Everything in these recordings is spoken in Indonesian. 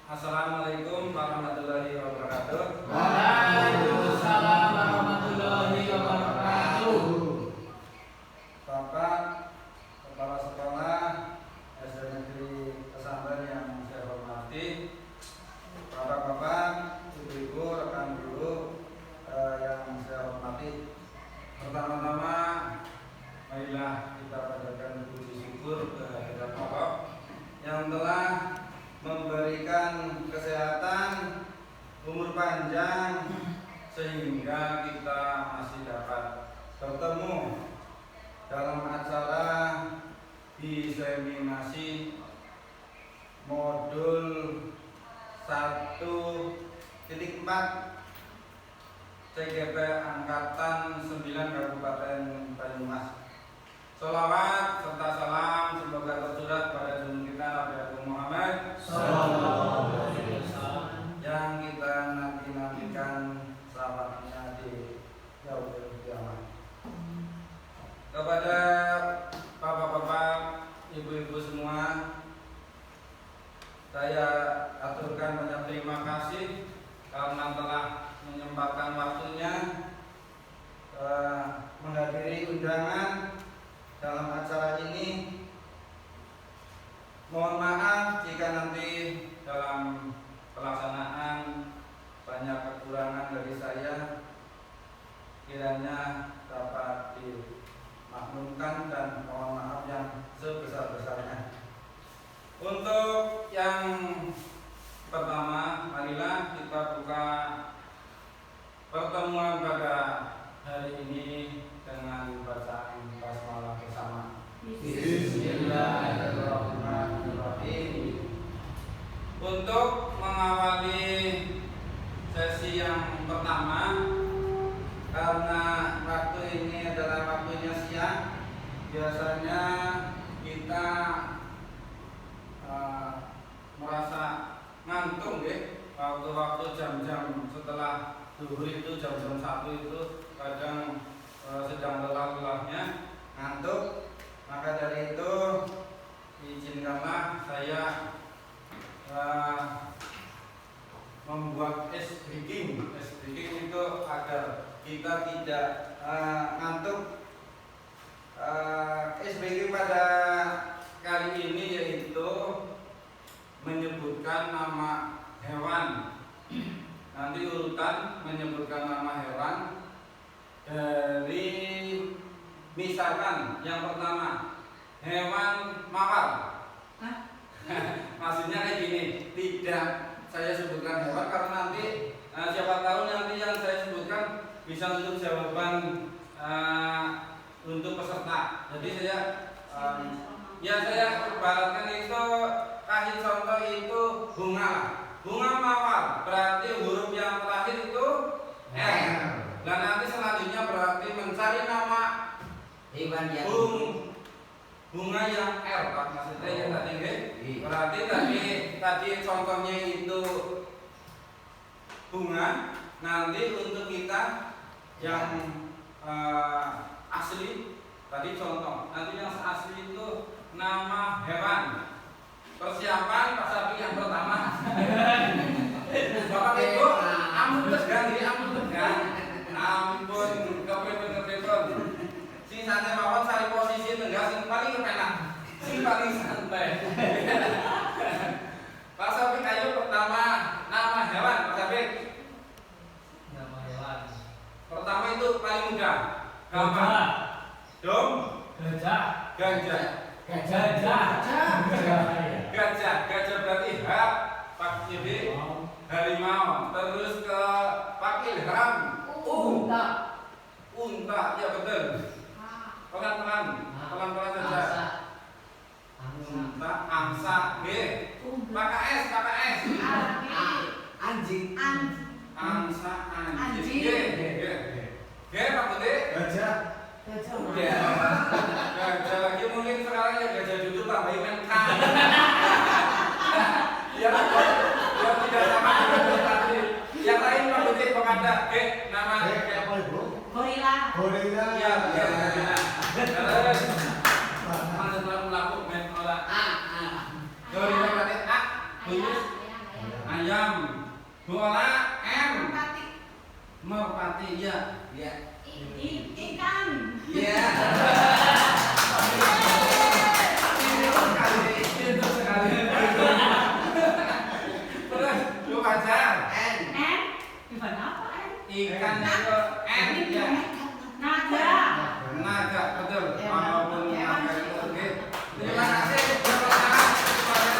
Assalamualaikum warahmatullahi wabarakatuh. Waalaikumsalam warahmatullahi wabarakatuh. Bapak Kepala Sekolah SD Negeri Pesantren yang saya hormati, Bapak-bapak, ibu-ibu, rekan guru yang saya hormati. Pertama-tama, marilah kita panjatkan puji syukur kehadirat Allah yang telah memberikan kesehatan, umur panjang, sehingga kita masih dapat bertemu dalam acara diseminasi modul 1.4 CGP Angkatan 9 Kabupaten Banyumas. Sholawat serta salam semoga tercurah pada junjungan kita Nabi Muhammad yang kita nantikan selamatnya di yaumul kiamat. Kepada bapak-bapak, ibu-ibu semua, saya aturkan banyak terima kasih karena telah menyempatkan waktunya menghadiri undangan dalam acara ini. Mohon maaf jika nanti dalam pelaksanaan banyak kekurangan dari saya, kiranya dapat dimaklumkan dan mohon maaf yang sebesar-besarnya. Untuk yang pertama, marilah kita buka pertemuan pada hari ini dengan bacaan basmalah bersama. Bismillahirrahmanirrahim. Untuk mengawali sesi yang pertama, karena waktu ini adalah waktunya siang, biasanya kita merasa ngantuk ya. Waktu-waktu jam-jam setelah zuhur itu, jam-jam 1 itu kadang sedang lelah-lelahnya ngantuk. Maka dari itu izinkanlah saya membuat ice breaking. Ice breaking itu agar kita tidak ngantuk. Ice breaking pada kali ini yaitu menyebutkan nama hewan. Nanti urutan menyebutkan nama hewan dari, misalkan yang pertama hewan mawar. Maksudnya kayak gini, tidak saya sebutkan hewan karena nanti siapa tahu nanti yang saya sebutkan bisa untuk jawaban untuk peserta. Jadi saya ibaratkan itu, kasih contoh itu bunga. Bunga mawar berarti huruf yang terakhir itu R. Dan nanti selanjutnya berarti mencari nama Hewan yang bunga yang R, Pak. Maksudnya yang tadi berarti tadi contohnya itu bunga. Nanti untuk kita yang asli tadi contoh. Nanti yang asli itu nama hewan. Persiapan Pak Sapi yang pertama. Bapak Ibu, ampun tegang, ampun kepepet-kepepet. Sing santai mawon cari posisi tengah sing paling kepenak, sing paling santai. Pak Sapi, ayo pertama nama hewan Pak Sapi. nama hewan Pertama itu paling mudah. Gampang. Dom. gajah Gajah berarti H. Pak Yudi harimau. Terus ke Pak Ilham unta. Ya betul. Pelan-pelan saja. Unta, angsa. G. Pak KS. anjing Angsa, anjing. G Pak Budi. gajah Gajah lagi mungkin sekarang ya gajah duduk tambahin K. Ya tidak sama dengan tadi. Yang lain Pak Budi ada G nama apa ibu? Gorila. Ya, gorila. Terus mana telah melakukan main olah. Gorila berarti A. Bunyi ayam. Bola M. Merpati. Merpati ya. Ya. Ikan. Ya. Pintar sekali. Terus lu baca N. Ikan apa N? ikan itu N ya. Naga. Naga betul. Hewan. Walaupun Hewan. naga itu oke. Terima kasih. Tepuk tangan kepada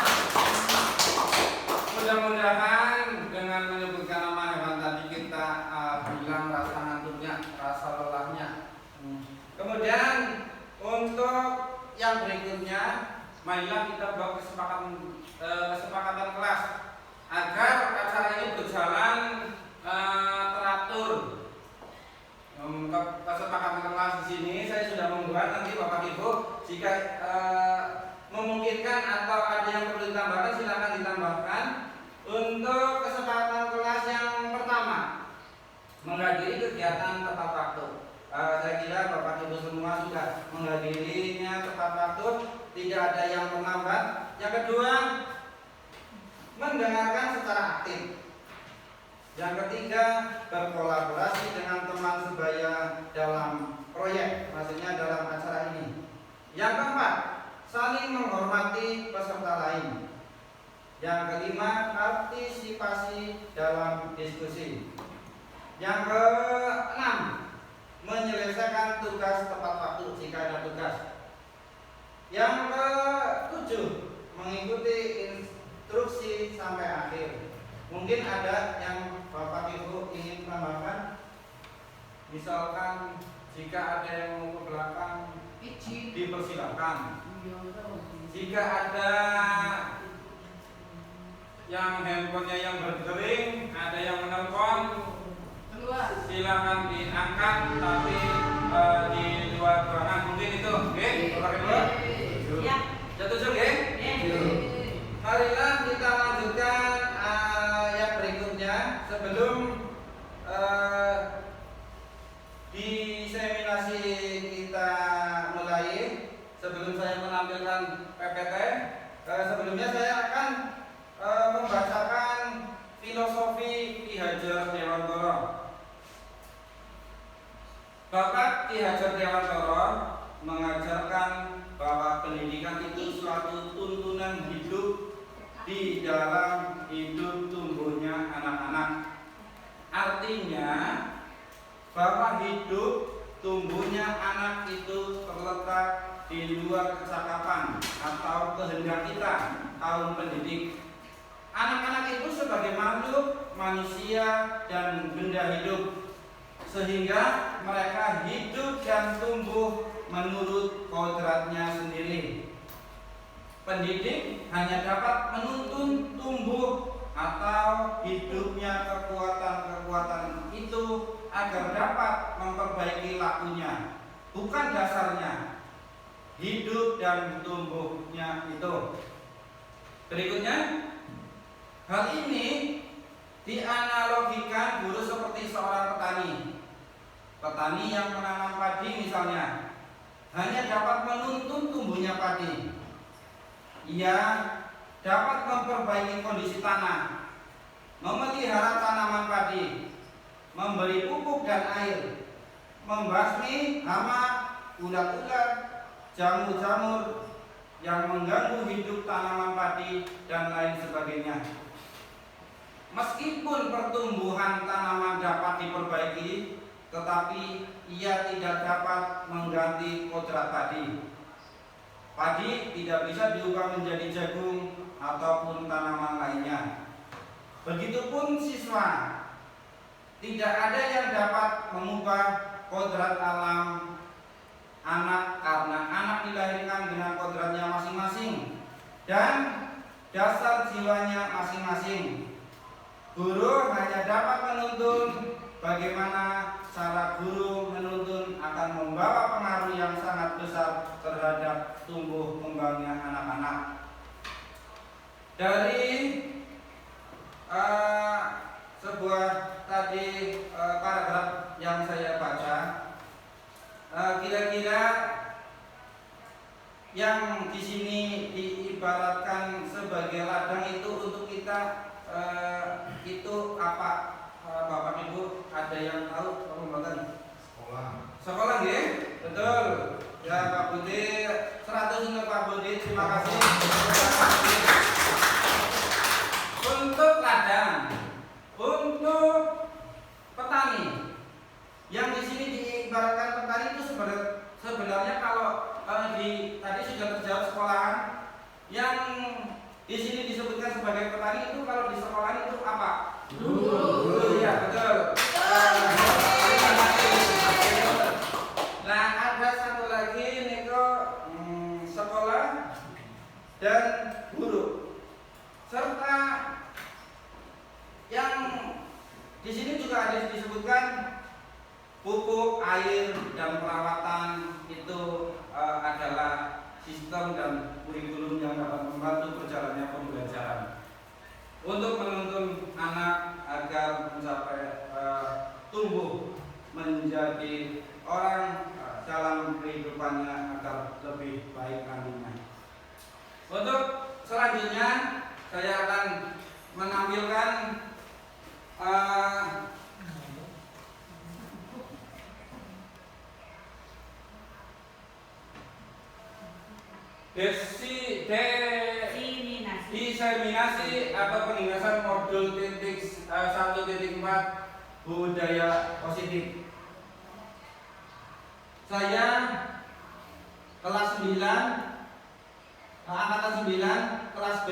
mudah-mudahan dengan menyebutkan nama hewan tadi kita bilang rasa ngantuknya, rasa lelahnya. Kemudian untuk yang berikutnya, marilah kita buat kesepakatan kelas agar acara ini berjalan teratur. Kesepakatan kelas di sini saya sudah membuat, nanti Bapak Ibu jika memungkinkan atau ada yang perlu ditambahkan silakan ditambahkan. Untuk kesepakatan kelas yang pertama, menghadiri kegiatan tepat waktu. Saya kira Bapak Ibu semua sudah menghadirinya tepat waktu, tidak ada yang terlambat. Yang kedua, mendengarkan secara aktif. Yang ketiga, berkolaborasi dengan teman sebaya dalam proyek, maksudnya dalam acara ini. Yang keempat, saling menghormati peserta lain. Yang kelima, partisipasi dalam diskusi. Yang keenam, menyelesaikan tugas tepat waktu jika ada tugas. Yang ketujuh, mengikuti instruksi sampai akhir. Mungkin ada yang Bapak Ibu ingin tambahkan. Misalkan jika ada yang mau ke belakang, dipersilakan. Jika ada yang handphonenya yang berdering, ada yang menelpon, silakan diangkat, tapi di luar ruangan mungkin itu, oke? Bapak Ibu, Ya. setuju, oke? Marilah kita lanjutkan yang berikutnya sebelum diseminasi kita mulai. Sebelum saya menampilkan PPT, sebelumnya saya akan membacakan filosofi Ki Hajar Dewantara. Bapak Ki Hajar Dewantara mengajarkan bahwa pendidikan itu suatu tuntunan hidup di dalam hidup tumbuhnya anak-anak. Artinya bahwa hidup tumbuhnya anak itu terletak di luar kecakapan atau kehendak kita kaum pendidik. Anak-anak itu sebagai makhluk manusia dan benda hidup, sehingga mereka hidup dan tumbuh menurut kodratnya sendiri. Pendidik hanya dapat menuntun tumbuh atau hidupnya kekuatan-kekuatan itu agar dapat memperbaiki lakunya, bukan dasarnya hidup dan tumbuhnya itu. Berikutnya, hal ini dianalogikan guru seperti seorang petani. Petani yang menanam padi misalnya hanya dapat menuntun tumbuhnya padi. Ia dapat memperbaiki kondisi tanah, memelihara tanaman padi, memberi pupuk dan air, membasmi hama, ulat-ulat, jamur-jamur yang mengganggu hidup tanaman padi dan lain sebagainya. Meskipun pertumbuhan tanaman dapat diperbaiki, tetapi ia tidak dapat mengganti kodrat padi. Padi tidak bisa diubah menjadi jagung ataupun tanaman lainnya. Begitupun siswa, tidak ada yang dapat mengubah kodrat alam anak karena anak dilahirkan dengan kodratnya masing-masing dan dasar jiwanya masing-masing. Guru hanya dapat menuntun. Bagaimana cara guru menuntun akan membawa pengaruh yang sangat besar terhadap tumbuh kembangnya anak-anak. Dari sebuah tadi paragraf yang saya baca, kira-kira yang di sini diibaratkan sebagai ladang itu untuk kita itu apa? Bapak Ibu ada yang tahu apa mboten? Sekolah nggih? Betul. Ya Pak Budi, 100 untuk Pak Budi. Terima kasih. Untuk ladang, untuk petani, yang di sini diibaratkan petani itu sebenarnya kalau tadi sudah terjawab sekolahan, yang di sini disebutkan sebagai petani itu kalau di sekolahan itu apa? Guru. Ya betul. Nah ada satu lagi Niko, sekolah dan guru, serta yang di sini juga ada disebutkan pupuk, air, dan perawatan itu adalah sistem dan kurikulum yang dapat membantu berjalannya pembelajaran untuk menuntun anak agar mencapai tumbuh menjadi orang dalam kehidupannya agar lebih baik nantinya. Untuk selanjutnya saya akan menampilkan diseminasi atau penindasan modul 1.4 budaya positif. Saya kelas 9 angkatan 9 kelas B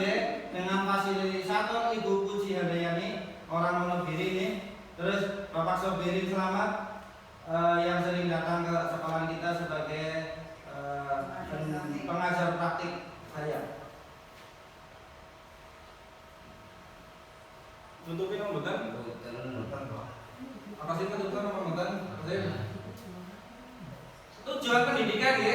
dengan fasilitator Ibu Puji Handayani orang Wonogiri ini, terus Bapak Sobirin Selamat yang sering datang ke sekolah kita sebagai pengajar praktik saya. Tutupin om betul? Apa sih tutupin om betul? Tujuan pendidikan ya.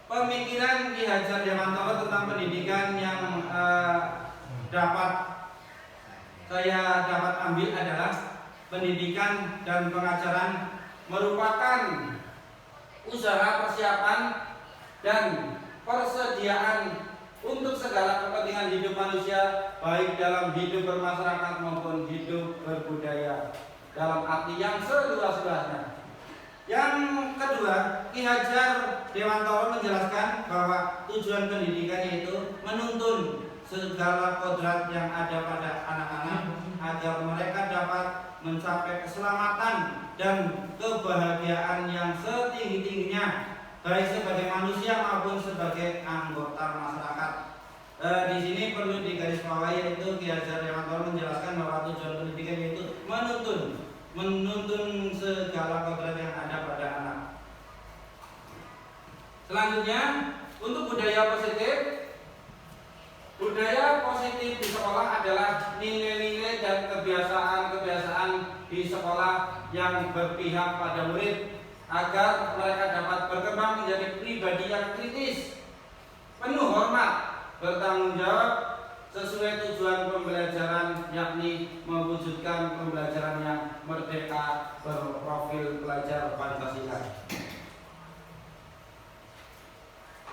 Pemikiran Ki Hajar Dewantoro tentang pendidikan yang dapat saya ambil adalah pendidikan dan pengajaran merupakan usaha persiapan dan persediaan untuk segala kepentingan hidup manusia, baik dalam hidup bermasyarakat maupun hidup berbudaya dalam arti yang seluas-luasnya. Yang kedua, Ki Hajar Dewantoro menjelaskan bahwa tujuan pendidikan yaitu menuntun segala kodrat yang ada pada anak-anak agar mereka dapat mencapai keselamatan dan kebahagiaan yang setinggi-tingginya, baik sebagai manusia maupun sebagai anggota masyarakat. Di sini perlu digarisbawahi yaitu Ki Hajar Dewantoro menjelaskan bahwa tujuan pendidikan yaitu menuntun segala kodrat yang ada pada anak. Selanjutnya, untuk budaya positif. Budaya positif di sekolah adalah nilai-nilai dan kebiasaan-kebiasaan di sekolah yang berpihak pada murid agar mereka dapat berkembang menjadi pribadi yang kritis, penuh hormat, bertanggung jawab sesuai tujuan pembelajaran, yakni mewujudkan pembelajaran yang merdeka berprofil pelajar Pancasila.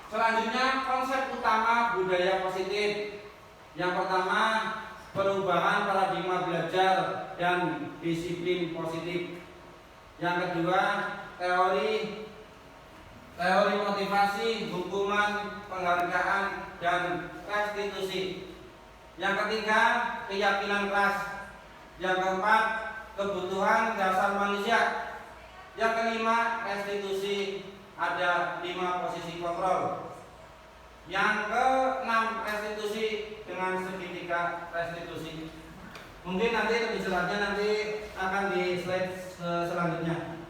Selanjutnya, konsep utama budaya positif. Yang pertama, perubahan paradigma belajar dan disiplin positif. Yang kedua, teori motivasi, hukuman, penghargaan, dan restitusi. Yang ketiga, keyakinan keras. Yang keempat, kebutuhan dasar manusia. Yang kelima, restitusi. Ada 5 posisi kontrol. Yang keenam, restitusi dengan segitiga restitusi. Mungkin nanti lebih jelasnya nanti akan di slide selanjutnya.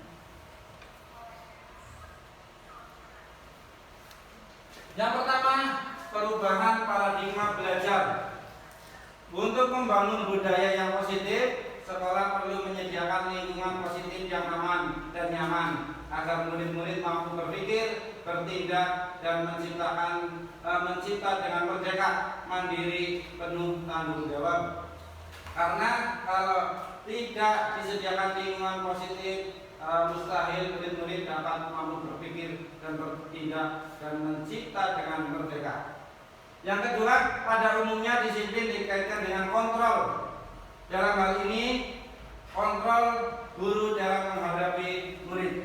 Yang pertama, perubahan paradigma belajar. Untuk membangun budaya yang positif, sekolah perlu menyediakan lingkungan positif yang aman dan nyaman agar murid-murid mampu berpikir, bertindak, dan mencipta dengan merdeka, mandiri, penuh tanggung jawab. Karena kalau tidak disediakan lingkungan positif, mustahil murid-murid dapat mampu berpikir dan bertindak dan mencipta dengan merdeka. Yang kedua, pada umumnya disiplin dalam hal ini kontrol guru dalam menghadapi murid.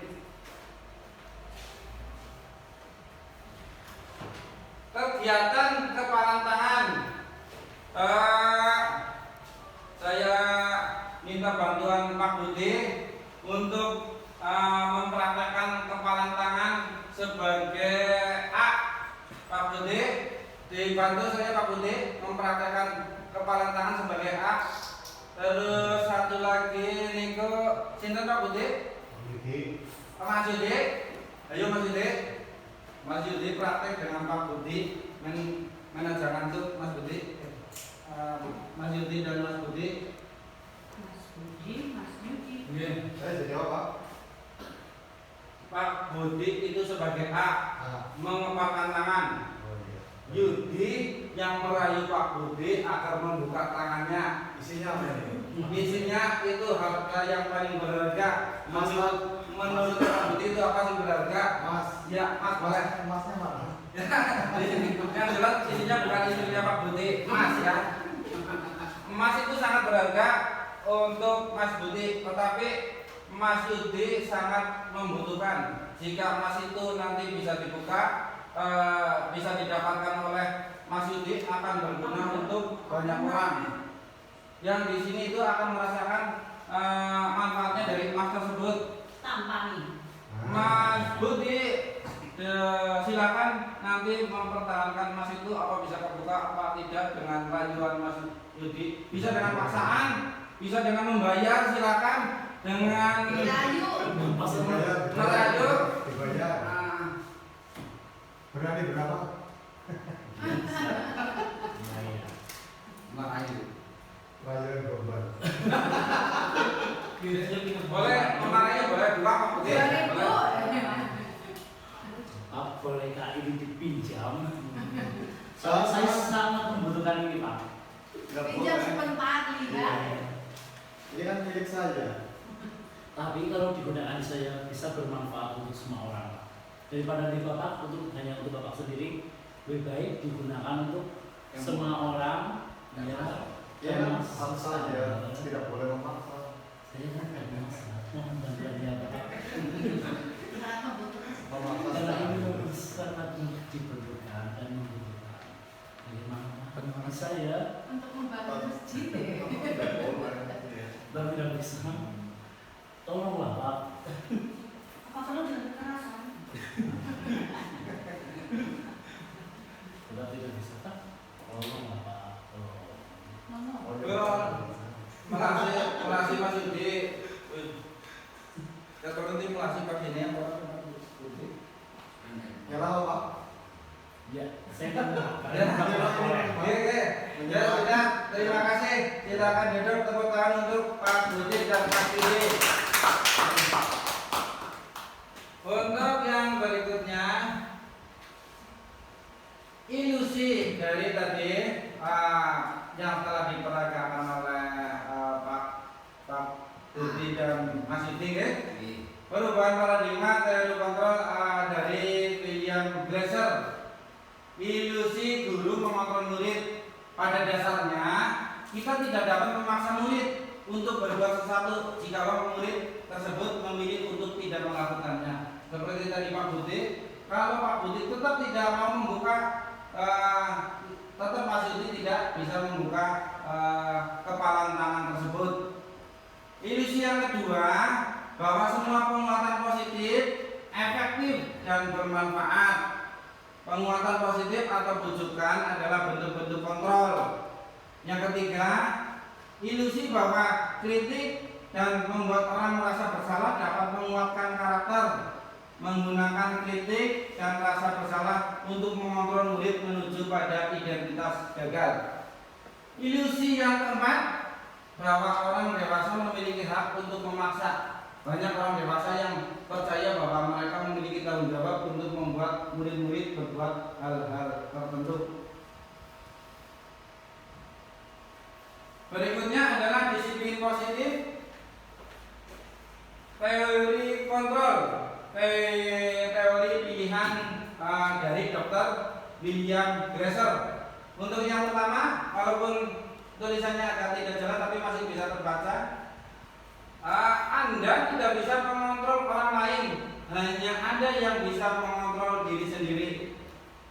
Kegiatan kepalan tangan, saya minta bantuan Pak Budi untuk mempraktekkan kepalan tangan sebagai A. Pak Budi, dibantu saya Pak Budi mempraktekkan kepalan tangan sebagai A. Terus satu lagi Niko, sinten Pak Budi? Mas Yudi. Ayo Mas Yudi. Mas Yudi praktek dengan Pak Budi, manajer kantor Mas Budi. Mas Yudi dan Mas Budi. Mas Budi, Mas Yudi. Nggih. Saya jadi apa? Pak Budi itu sebagai A, mengepakkan tangan. Yudi yang merayu Pak Budi agar membuka tangannya. Isinya apa ini? Isinya itu harta yang paling berharga. Menurut Pak Budi itu apa sih berharga? Mas. Ya, Mas boleh. Masnya mana? Yang jelas isinya bukan istrinya Pak Budi, emas ya. Emas itu sangat berharga untuk Mas Budi, tetapi Mas Yudi sangat membutuhkan. Jika emas itu nanti bisa dibuka, bisa didapatkan oleh Mas Yudi, akan berguna untuk banyak orang. Yang di sini itu akan merasakan manfaatnya dari emas tersebut. Tampani. Mas Budi, silakan nanti mempertahankan emas itu apa bisa kebuka apa tidak dengan rayuan Mas Yudi. Bisa dengan paksaan, bisa dengan membayar, silakan dengan Merayu. merayu. Dibayar. Berani berapa? Merayu. Bayar gombal. Boleh memarahi, boleh dua Pak Budi. 2000. Boleh. Boleh Kak ini dipinjam? Saya sangat membutuhkan ini Pak. Pinjam sebentar lihat. Ini kan milik saya. Tapi kalau digunakan saya bisa bermanfaat untuk semua orang Pak. Daripada di Bapak hanya untuk Bapak sendiri, lebih baik digunakan untuk semua orang. Ya kan harus saja, tidak boleh memaksa. Saya kan tidak masalah. Mohon bantuannya Bapak. Memaksa. Karena ini sangat diperlukan dan membutuhkan. Bagaimana saya Untuk membangun masjid. Tidak boleh. dan tidak bisa. Tolonglah Pak. Apa perlu dengan kekerasan? Sudah tidak bisa Pak. Tolonglah Pak. Melasi Mas Yudi. Ya nanti melasi bagiannya apa? Ya lah Pak. Ya, saya kan Ya, oke. Ya sudah, terima kasih. Silakan duduk, tepuk tangan untuk Pak Budi dan Pak Yudi. Untuk yang berikutnya, ilusi dari tadi yang telah diperagakan oleh Pak Budi dan Mas Yudi, perubahan paradigma teori kontrol dari William Glasser. Ilusi guru mengontrol murid. Pada dasarnya kita tidak dapat memaksa murid untuk berbuat sesuatu jika murid tersebut memilih untuk tidak melakukannya. Seperti tadi Pak Budi, kalau Pak Budi tetap tidak mau membuka, tetap Mas Yudi tidak bisa membuka kepalan tangan tersebut. Ilusi yang kedua, bahwa semua penguatan positif efektif dan bermanfaat. Penguatan positif atau bujukan adalah bentuk-bentuk kontrol. Yang ketiga, ilusi bahwa kritik dan membuat orang merasa bersalah dapat menguatkan karakter. Menggunakan kritik dan rasa bersalah untuk mengontrol murid menuju pada identitas gagal. Ilusi yang keempat, bahwa orang dewasa memiliki hak untuk memaksa. Banyak orang dewasa yang percaya bahwa mereka memiliki tanggung jawab untuk membuat murid-murid berbuat hal-hal tertentu. Berikutnya adalah disiplin positif. Teori kontrol, teori pilihan dari Dr. William Glasser. Untuk yang pertama, walaupun tulisannya agak tidak jelas tapi masih bisa terbaca. Anda tidak bisa mengontrol orang lain, hanya Anda yang bisa mengontrol diri sendiri.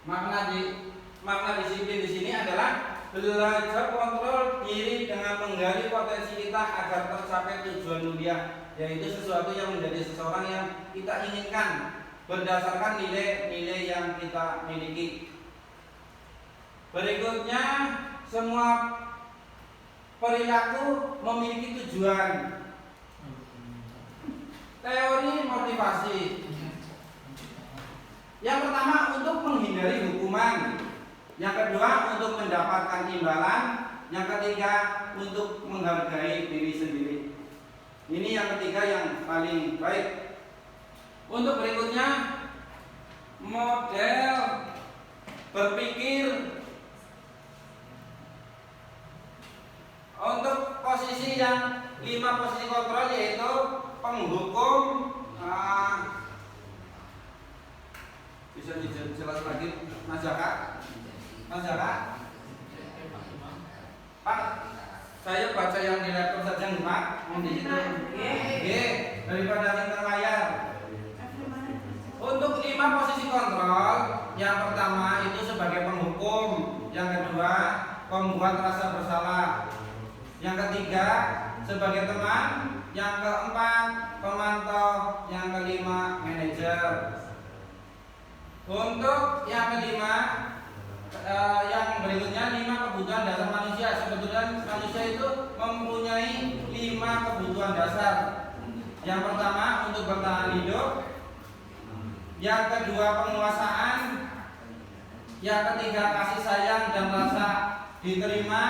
Makna disiplin di sini adalah belajar kontrol diri dengan menggali potensi kita agar tercapai tujuan mulia, yaitu sesuatu yang menjadi seseorang yang kita inginkan berdasarkan nilai-nilai yang kita miliki. Berikutnya, semua perilaku memiliki tujuan. Teori motivasi. Yang pertama, untuk menghindari hukuman. Yang kedua, untuk mendapatkan imbalan. Yang ketiga, untuk menghargai diri sendiri. Ini yang ketiga yang paling baik. Untuk berikutnya, model berpikir. Untuk posisi yang 5 posisi kontrol, yaitu penghukum. Bisa dijelaskan lagi, Mas Jaka? Pak, saya baca yang di laptop saja nih Pak. Di situ G daripada yang layar. Untuk 5 posisi kontrol, yang pertama itu sebagai penghukum, yang kedua pembuat rasa bersalah, yang ketiga sebagai teman, yang keempat pemantau, yang kelima manajer. Untuk yang kelima, yang berikutnya 5 kebutuhan dasar manusia. Sebetulnya manusia itu mempunyai 5 kebutuhan dasar. Yang pertama untuk bertahan hidup, yang kedua penguasaan, yang ketiga kasih sayang dan rasa diterima,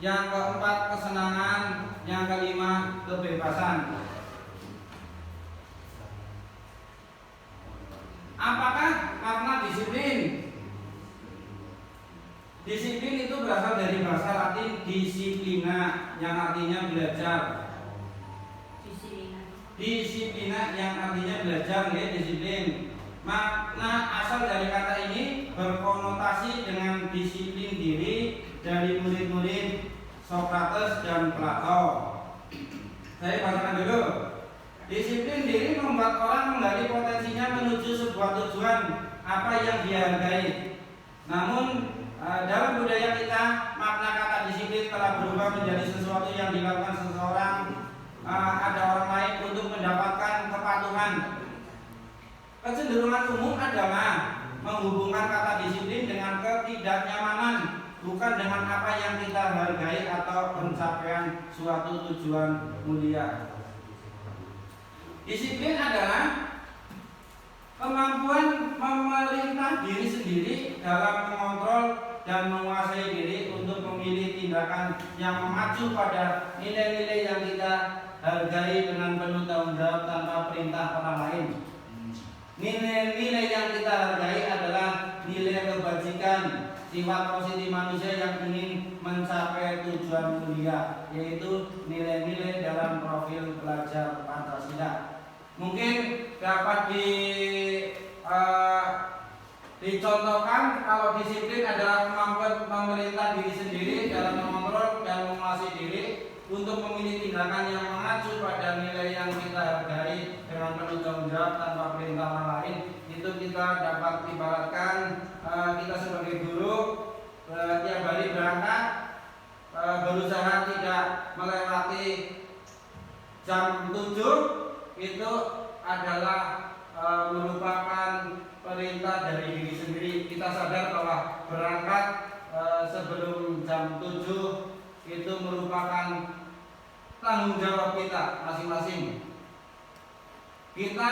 yang keempat kesenangan, yang kelima kebebasan. Apakah makna disiplin? Disiplin itu berasal dari bahasa Latin disiplina, yang artinya belajar. Disiplina yang artinya belajar, ya, disiplin. Makna asal dari kata ini berkonotasi dengan disiplin diri dari murid-murid Sokrates dan Plato. Saya bacakan dulu. Disiplin diri membuat orang menggali potensinya menuju sebuah tujuan apa yang dihargai. Namun dalam budaya kita, makna kata disiplin telah berubah menjadi sesuatu yang dilakukan seseorang ada orang lain untuk mendapatkan kepatuhan. Kecenderungan umum adalah menghubungkan kata disiplin dengan ketidaknyamanan, bukan dengan apa yang kita hargai atau pencapaian suatu tujuan mulia. Disiplin adalah kemampuan memerintah diri sendiri dalam mengontrol dan menguasai diri untuk memilih tindakan yang mengacu pada nilai-nilai yang kita hargai dengan penuh tanggung jawab tanpa perintah orang lain. Nilai-nilai yang kita hargai adalah nilai kebajikan, sifat positif manusia yang ingin mencapai tujuan mulia, yaitu nilai-nilai dalam profil pelajar Pancasila. Mungkin dapat dicontohkan kalau disiplin adalah kemampuan pemerintah diri sendiri dalam mengontrol dan menguasai diri untuk memilih tindakan yang mengacu pada nilai yang kita hargai dengan penuh tanggung jawab tanpa perintah orang lain. Itu kita dapat ibaratkan kita sebagai guru tiap hari berangkat berusaha tidak melewati jam 7. Itu adalah merupakan perintah dari diri sendiri. Kita sadar bahwa berangkat sebelum jam 7 itu merupakan tanggung jawab kita masing-masing. Kita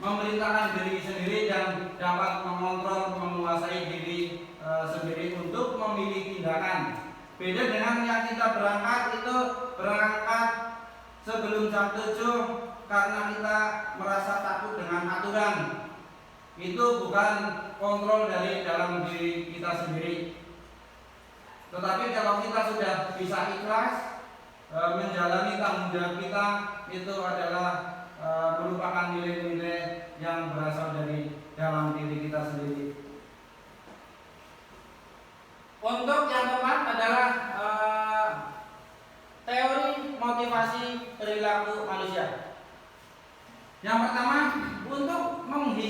memerintahkan diri sendiri dan dapat mengontrol, menguasai diri sendiri untuk memilih tindakan. Beda dengan yang kita berangkat itu berangkat sebelum jam 7 karena kita merasa takut dengan aturan. Itu bukan kontrol dari dalam diri kita sendiri. Tetapi kalau kita sudah bisa ikhlas menjalani tanggung jawab kita, itu adalah merupakan nilai-nilai yang berasal dari dalam diri kita sendiri. Untuk yang keempat adalah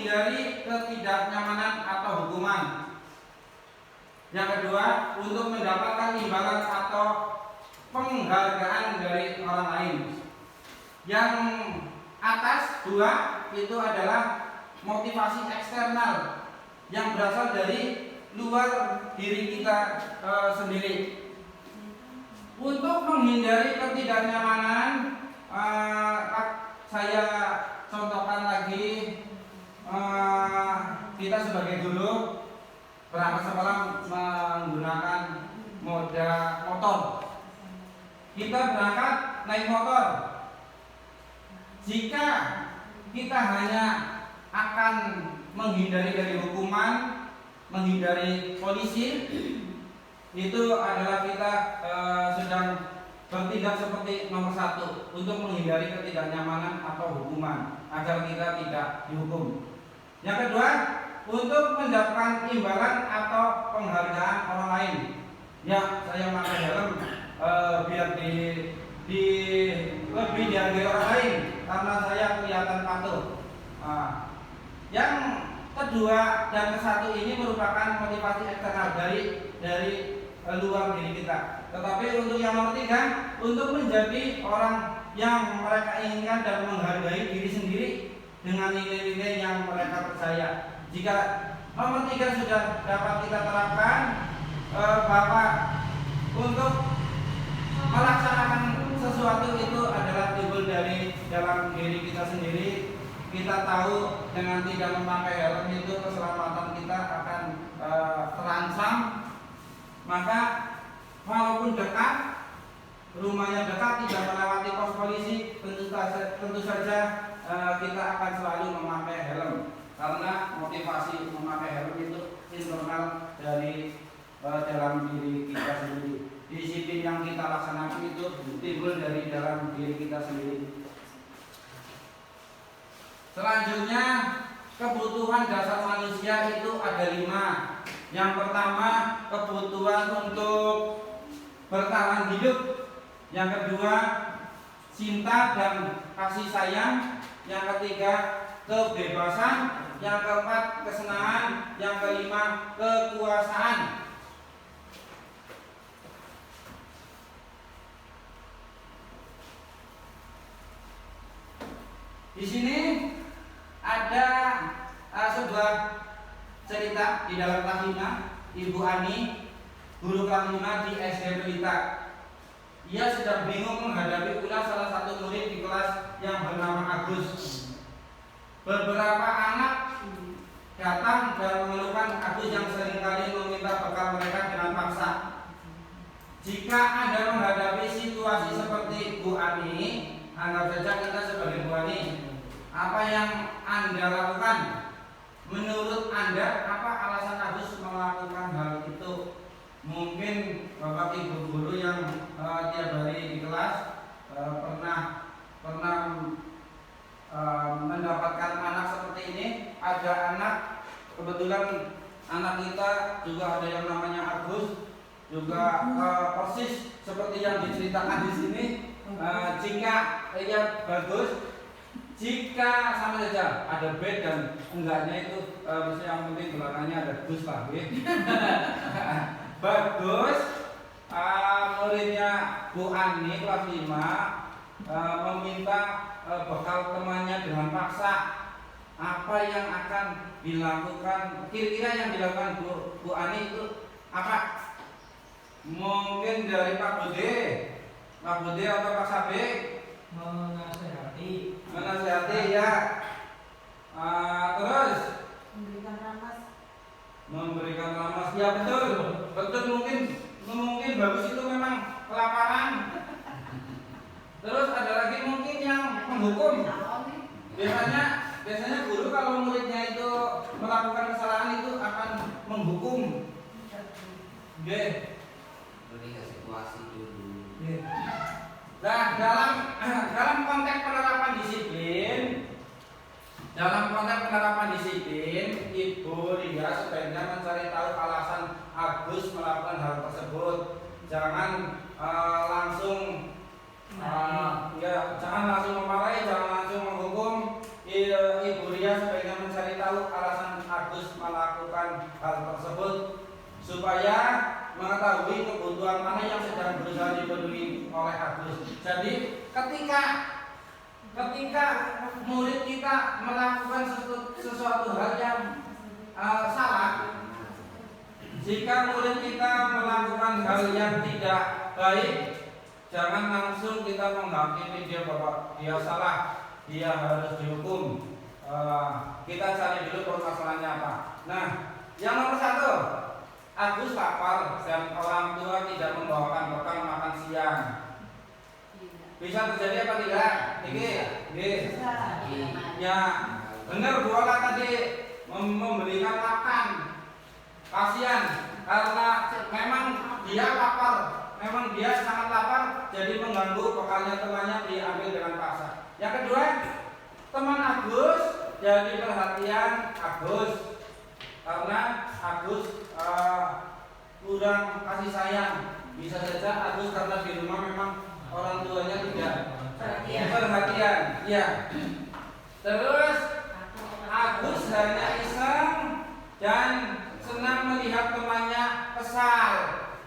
menghindari ketidaknyamanan atau hukuman. Yang kedua, untuk mendapatkan imbalan atau penghargaan dari orang lain. Yang atas dua itu adalah motivasi eksternal yang berasal dari luar diri kita sendiri. Untuk menghindari ketidaknyamanan, saya contohkan lagi, kita sebagai guru berangkat sekolah menggunakan moda motor. Kita berangkat naik motor. Jika kita hanya akan menghindari dari hukuman, menghindari polisi, itu adalah kita sedang bertindak seperti nomor 1 untuk menghindari ketidaknyamanan atau hukuman agar kita tidak dihukum. Yang kedua, untuk mendapatkan imbalan atau penghargaan orang lain. Ya, saya pakai helm biar lebih dihargai orang lain karena saya kelihatan patuh. Yang kedua dan kesatu ini merupakan motivasi eksternal dari luar diri kita. Tetapi untuk yang nomor 3, untuk menjadi orang yang mereka inginkan dan menghargai diri sendiri dengan nilai-nilai yang mereka percaya. Jika nomor 3 sudah dapat kita terapkan, bahwa untuk melaksanakan sesuatu itu adalah timbul dari dalam diri kita sendiri. Kita tahu dengan tidak memakai helm itu keselamatan kita akan terancam. Maka walaupun dekat, rumahnya dekat, tidak melewati pos polisi, tentu saja kita akan selalu memakai helm. Karena motivasi memakai helm itu internal dari dalam diri kita sendiri. Disiplin yang kita laksanakan itu timbul dari dalam diri kita sendiri. Selanjutnya, kebutuhan dasar manusia itu ada 5. Yang pertama, kebutuhan untuk bertahan hidup. Yang kedua, cinta dan kasih sayang. Yang ketiga, kebebasan. Yang keempat, kesenangan. Yang kelima, kekuasaan. Di sini ada sebuah cerita di dalam kelas 5, Ibu Ani, guru kelas 5 di SD Pelita. Ia sedang bingung menghadapi pula salah satu murid di kelas yang bernama Agus. Beberapa anak datang dan mengeluhkan Agus yang seringkali meminta bekal mereka dengan paksa. Jika Anda menghadapi situasi seperti Bu Ani, anggap saja kita sebagai Bu Ani. Apa yang Anda lakukan? Menurut Anda, apa alasan Agus melakukan hal itu? Mungkin Bapak Ibu guru yang tiap hari di kelas pernah mendapatkan anak seperti ini. Ada anak, kebetulan anak kita juga ada yang namanya Agus, juga persis seperti yang diceritakan di sini. Jika ia bagus, jika sama saja ada B dan enggaknya itu yang penting belakangnya ada Gus lah. Bagus, muridnya Bu Ani kelas 5 meminta bekal temannya dengan paksa. Apa yang akan dilakukan? Kira-kira yang dilakukan Bu Ani itu apa? Mungkin dari Pak Bude atau Pak Sabik menasihati ya. Terus memberikan ramas. Ya betul mungkin bagus itu memang kelaparan. Terus ada lagi mungkin yang menghukum. Biasanya guru kalau muridnya itu melakukan kesalahan itu akan menghukum. Beri situasi dulu. Nah, dalam konteks penerapan disiplin, Ibu Lia sebaiknya mencari tahu alasan Agus melakukan hal tersebut. Jangan langsung jangan langsung memarahi, jangan langsung menghukum. Ibu Lia sebaiknya mencari tahu tahu alasan Agus melakukan hal tersebut supaya mengetahui kebutuhan mana yang sedang berusaha dipenuhi oleh Agus. Jadi ketika murid kita melakukan sesuatu hal yang salah, jika murid kita melakukan hal yang tidak baik, jangan langsung kita menghakimi dia bahwa dia salah, dia harus dihukum. Kita cari dulu permasalahannya apa. Nah, yang nomor 1, Agus lapar dan orang tua tidak membawakan bekal makan siang. Bisa terjadi apa tidak? Ya, benar Bu Ola tadi memberikan makan. Kasihan karena memang dia lapar, memang dia sangat lapar, jadi mengganggu bekalnya temannya diambil dengan paksa. Yang kedua, teman Agus jadi perhatian Agus karena Agus kurang kasih sayang. Bisa saja Agus karena di rumah memang orang tuanya tidak perhatian. Ya. Terus Agus hanya iseng dan senang melihat temannya kesal.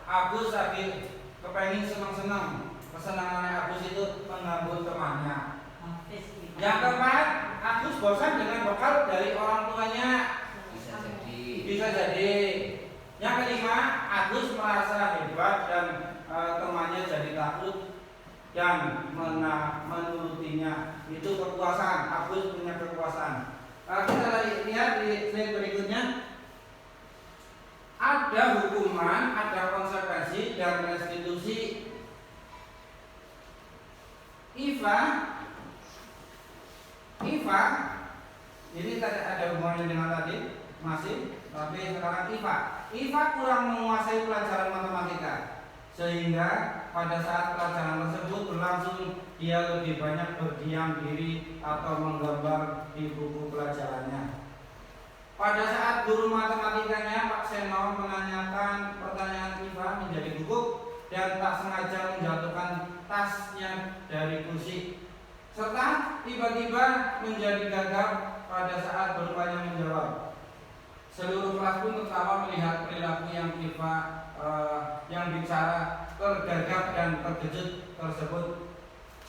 Agus lagi kepengen senang-senang. Kesenangannya Agus itu mengganggu temannya. Yang keempat, Agus bosan dengan bekal dari orang tuanya. Bisa jadi. Yang kelima, Agus merasa hebat dan temannya jadi takut dan menurutinya. Itu kekuasaan. Agus punya kekuasaan. Kita lihat di slide berikutnya. Ada hukuman, ada konsekuensi dan restitusi. Iva, ini ada hubungannya dengan tadi masih, tapi sekarang Iva kurang menguasai pelajaran matematika, sehingga pada saat pelajaran tersebut berlangsung dia lebih banyak berdiam diri atau menggambar di buku pelajarannya. Pada saat guru matematikanya Pak Seno menanyakan pertanyaan Iva menjadi gugup dan tak sengaja menjatuhkan tasnya dari kursi, serta tiba-tiba menjadi gagap pada saat berupaya menjawab. Seluruh kelas pun tertawa melihat perilaku yang Iva yang bicara tergagap dan terkejut tersebut.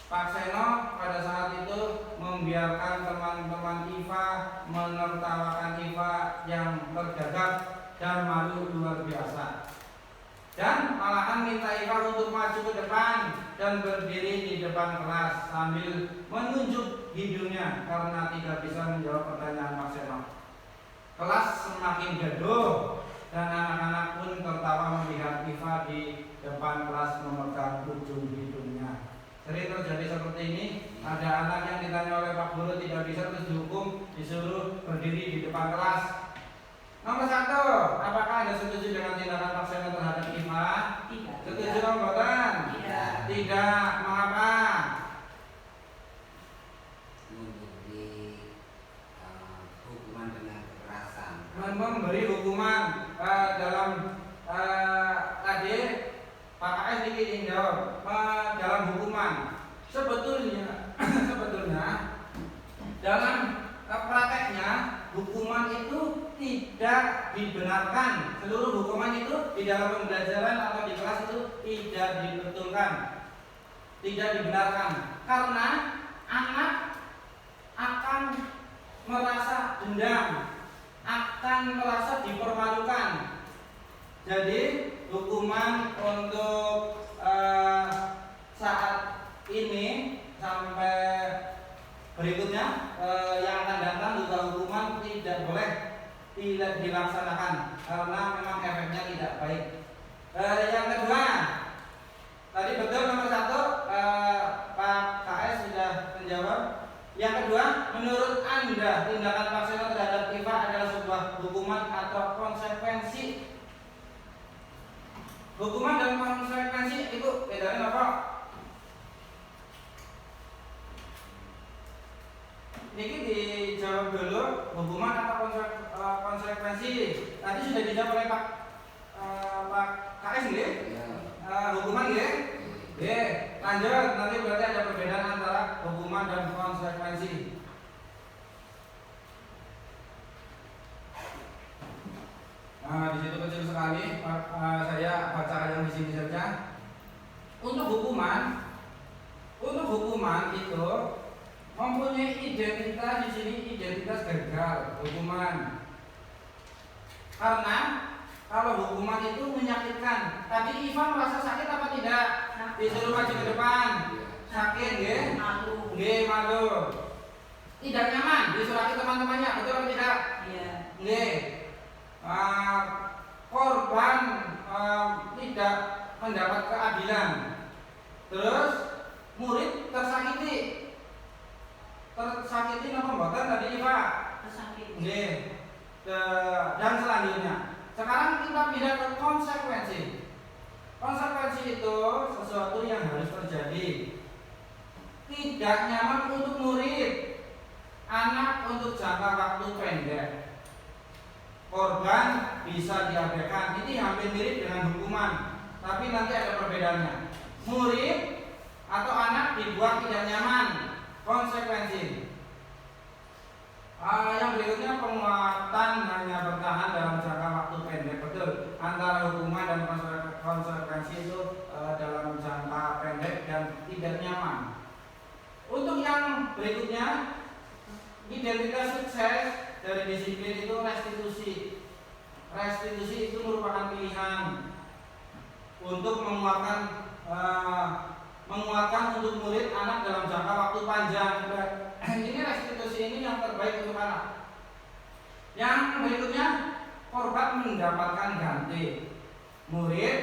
Pak Seno pada saat itu membiarkan teman-teman Iva menertawakan Iva yang tergagap dan malu luar biasa. Dan malahan minta Iva untuk maju ke depan dan berdiri di depan kelas sambil menunjuk hidungnya karena tidak bisa menjawab pertanyaan Pak Seno. Kelas semakin gaduh dan anak-anak pun tertawa melihat Iva di depan kelas memegang ujung hidungnya. Sering terjadi seperti ini. Ada anak yang ditanya oleh Pak Guru tidak bisa, terus dihukum, disuruh berdiri di depan kelas. Nomor 1, apakah Anda setuju dengan tindakan Pak Seno terhadap Iva? Tidak. Setuju atau tidak? Tidak. Mengapa? Memberi hukuman dengan kekerasan. Memberi hukuman dalam tadi Pak KS ingin jawab dalam hukuman. Sebetulnya dalam prakteknya hukuman itu tidak dibenarkan. Seluruh hukuman itu di dalam pembelajaran atau di kelas itu tidak dibetulkan, tidak dibenarkan, karena anak akan merasa dendam, akan merasa dipermalukan. Jadi hukuman untuk saat ini sampai berikutnya yang akan datang juga hukuman tidak boleh tidak dilaksanakan karena memang efeknya tidak baik. Yang kedua, tadi betul nomor 1 Pak KS sudah menjawab. Yang kedua, menurut Anda tindakan Pak Seno terhadap Iva adalah sebuah hukuman atau konsekuensi? Hukuman dan konsekuensi itu bedanya apa? Ini dijawab dulu, hukuman atau konsekuensi. Tadi sudah dijawab oleh Pak KS nggih? Hukuman nggih? Nggih. Lanjut, nanti berarti ada perbedaan antara hukuman dan konsekuensi. ulangi, saya baca yang di sini saja. Untuk hukuman itu mempunyai identitas di sini, identitas gagal hukuman. Karena kalau hukuman itu menyakitkan. Tadi Ivan merasa sakit apa tidak? Disuruh maju ke depan. Sakit, nggih? Malu. Nggih, malu. Tidak nyaman, disurati teman-temannya, betul atau tidak? Iya. Nggih. Korban tidak mendapat keadilan. Terus murid tersakiti. Tersakiti napa mboten tadi, Pak? Tersakiti. Nggih. Dan selanjutnya. Sekarang kita pindah ke konsekuensi. Konsekuensi itu sesuatu yang harus terjadi. Tidak nyaman untuk murid, anak untuk jangka waktu pendek. Korban bisa diabaikan. Ini hampir mirip dengan hukuman, tapi nanti ada perbedaannya. Murid atau anak dibuat tidak nyaman. Konsekuensi. Yang berikutnya, penguatan hanya bertahan dalam jangka waktu pendek. Betul. Antara hukuman dan konsekuensi itu dalam jangka pendek dan tidak nyaman. Untuk yang berikutnya, identitas sukses dari disiplin itu restitusi. Restitusi itu merupakan pilihan untuk menguatkan untuk murid anak dalam jangka waktu panjang. Ini restitusi ini yang terbaik untuk anak. Yang berikutnya, korban mendapatkan ganti. Murid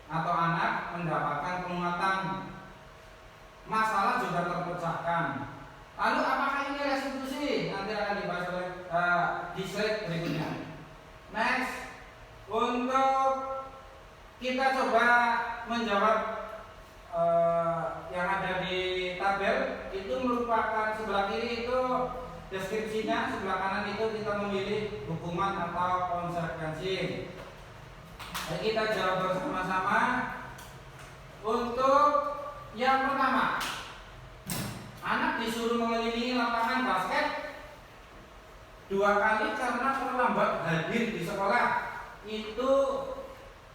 atau anak mendapatkan penguatan. Masalah juga terpecahkan. Lalu apakah ini restitusi? Nanti akan dibahas oleh di slide berikutnya. Next, untuk kita coba menjawab yang ada di tabel itu merupakan sebelah kiri itu deskripsinya, sebelah kanan itu kita memilih hukuman atau konsekuensi. Jadi kita jawab bersama-sama. Untuk yang pertama, anak disuruh mengelilingi lapangan basket 2 kali karena terlambat hadir di sekolah. Itu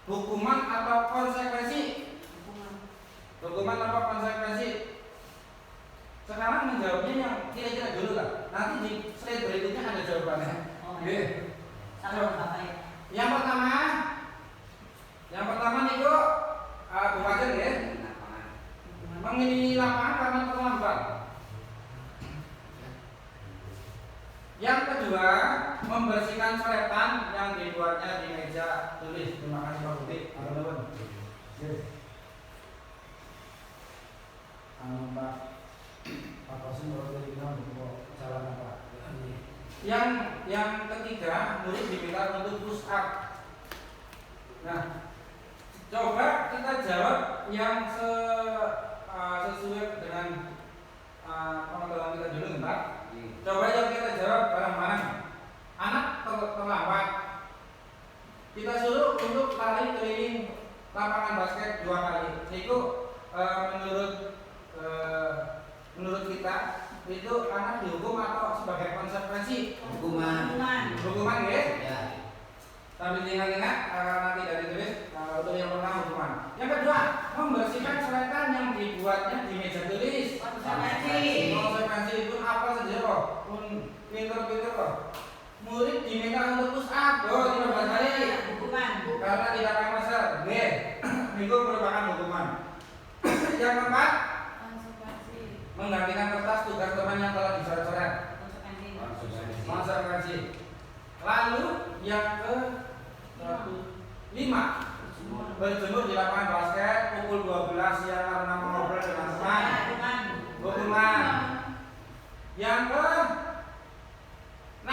hukuman atau konsekuensi? Hukuman apa konsekuensi? Sekarang menjawabnya yang kira-kira dulu lah. Nanti di slide berikutnya ada jawabannya. Oke. Yang pertama nih Bu Fajar ya. Mengelilingi lapangan karena terlambat. Yang kedua, membersihkan coretan yang dibuatnya di meja tulis. Terima kasih Pak Budi. Yang ketiga, murid diminta untuk push up. Nah, coba kita jawab yang sesuai dengan pengetahuan kita dulu, Pak. Coba yang kita jawab bareng-bareng. Anak terlambat. Kita suruh untuk lari keliling lapangan basket 2 kali. Itu menurut kita itu anak dihukum atau sebagai konsekuensi? Hukuman. Hukuman ya? Ya. Sambil ingat-ingat nanti dari tulis untuk yang pertama hukuman. Yang kedua, membersihkan coretan yang dibuatnya di meja tulis. Konsekuensi itu apa saja kok? Pinter-pinter kok. Murid diminta untuk push up. Oh, 15 kali. Hukuman. Karena tidak pakai masker. Nih, itu merupakan hukuman. Yang keempat, menggantikan kertas tugas teman yang telah dicoret-coret. Konsekuensi. Lalu yang ke-5, berjemur di lapangan basket pukul 12 siang karena mengobrol dengan teman. Hukuman. Yang ke-6,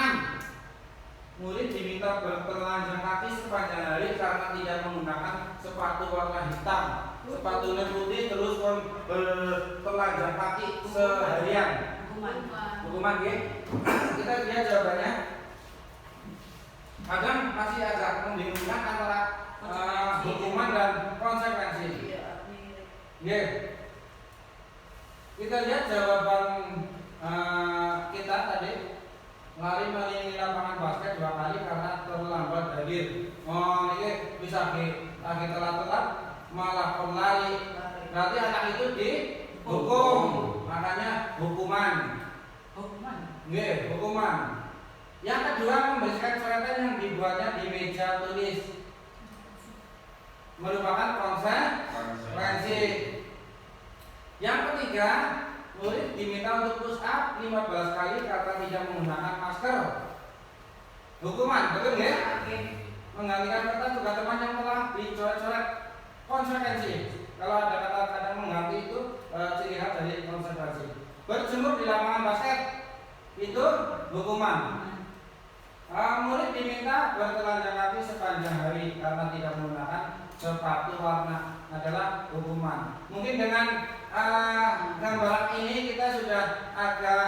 murid diminta bertelanjang kaki sepanjang hari karena tidak menggunakan sepatu warna hitam. Sepatunya putih terus bertelanjang kaki seharian. Hukuman ya. Kita lihat jawabannya. Kadang masih agak membingungkan antara hukuman dan konsekuensi. Ya. Kita lihat jawaban kita tadi. Lari mengelilingi lapangan basket 2 kali karena terlambat hadir. Oh, ini lagi telat-telat malah pelari, berarti anak itu dihukum. Makanya hukuman. Nggih, hukuman. Yang kedua, membersihkan coretan yang dibuatnya di meja tulis merupakan konsekuensi. Yang ketiga, murid diminta untuk push up 15 kali karena tidak menggunakan masker. Hukuman, betul nggih? Menggantikan kertas juga teman yang telah dicoret-coret. Konsekuensi. Kalau ada kata-kata mengganti itu ciri khas dari konsekuensi. Berjemur di lapangan basket itu hukuman. Murid diminta bertelanjang kaki sepanjang hari karena tidak menggunakan sepatu warna adalah hukuman. Mungkin dengan gambaran ini kita sudah agak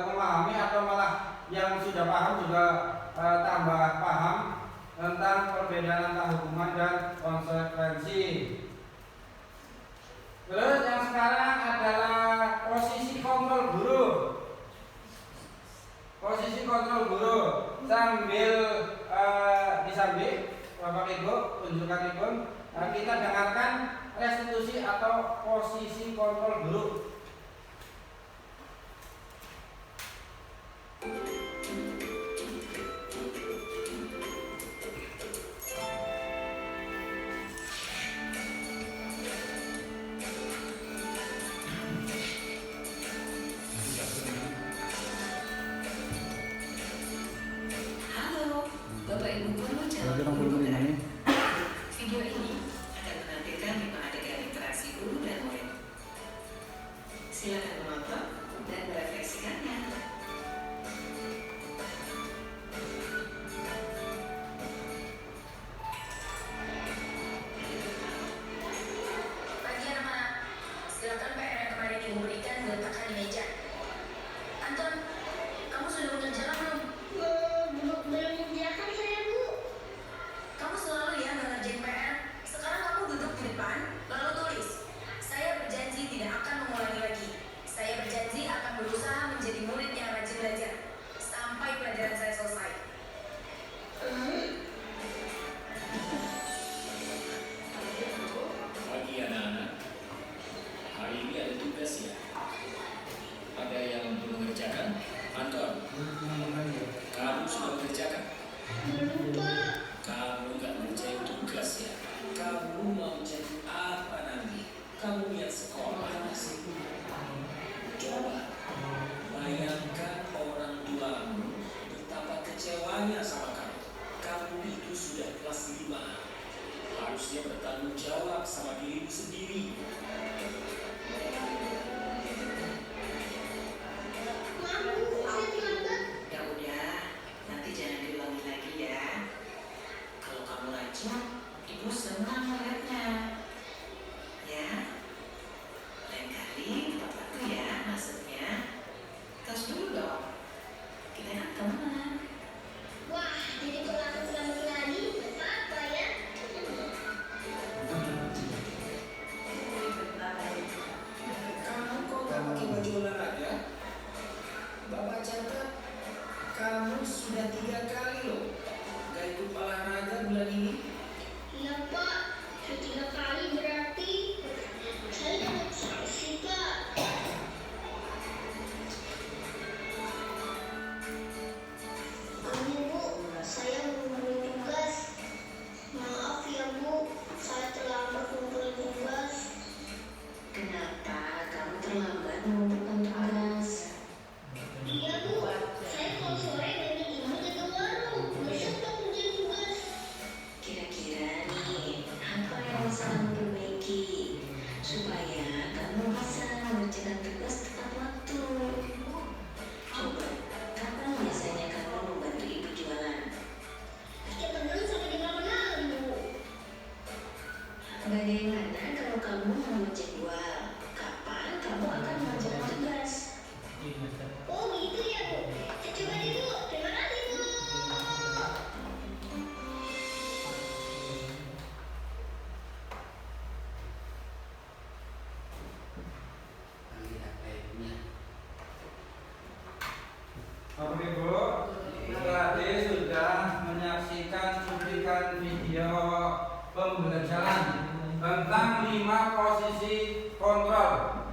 memahami atau malah yang sudah paham juga tambah paham tentang perbedaan antara hukuman dan konsekuensi. Terus yang sekarang adalah posisi kontrol guru. Posisi kontrol guru sambil disambik Bapak Ibu, tunjukkan Ibu, kita dengarkan restitusi atau posisi kontrol guru. Halo, Bapak Ibu guru jangan Lagi 60 lupa menit ini. video ini akan menampilkan 5 adegan interaksi guru dan murid. Silakan menonton dan merefleksikannya. Pagi anak-anak, silakan PR yang kemarin ibu berikan diletakkan di meja. Anton, kamu sudah mengerjakan belum? Belum mengerjakan saya, Bu. Kamu selalu ya mengerjain PR. Sekarang kamu duduk di depan, lalu tulis. Saya berjanji tidak akan mengulangi lagi. Saya berjanji akan berusaha menjadi murid yang rajin belajar sampai pelajaran saya selesai. Pagi anak-anak, hari ini ada tugas ya. Ada yang belum mengerjakan? Anton, kamu sudah mengerjakan? Kamu nggak mengerjain tugas ya? Kamu mau jadi apa nanti? Kamu lihat sekolah sih. Coba bayangkan orang tuamu betapa kecewanya sama kamu. Kamu itu sudah kelas 5. Harusnya bertanggung jawab sama dirimu sendiri. Ya udah, nanti jangan diulangi lagi ya. Kalau kamu rajin, ibu senang melihatnya. Ya, lain kali tepat waktu ya maksudnya. Tos dulu dong. Kita kan teman. Wah, jadi kalau aku selamat lagi, apa ya? Kamu kok nggak pakai baju olahraga? Bapak catat, kamu sudah 3 kali loh nggak ikut olahraga bulan ini. Iya, Pak. 3 kali berarti saya dapat sanksi, Pak. Bu, saya mengumpulkan tugas. Maaf ya, Bu. Saya terlambat mengumpulkan tugas. Kenapa kamu terlambat mengumpulkan tugas? Iya, Bu. Saya kalau sore dari ibu jaga warung. Besok tak kerjain tugas. Kira-kira nih, apa yang bisa kamu perbaiki supaya kamu bisa mengerjakan tugas tepat waktu? Coba, kapan biasanya kamu membantu ibu jualan? Setiap teman sampai jam 8 malam, Bu. Bagaimana kalau kamu mau ngecek jadwal? Kapan kamu akan mengerjakan tugas? Oh, gitu ya, Bu. Saya coba deh, Bu. Terima kasih, Bu. Lihat baiknya. Bapak Ibu, tadi sudah menyaksikan cuplikan video 5 posisi kontrol.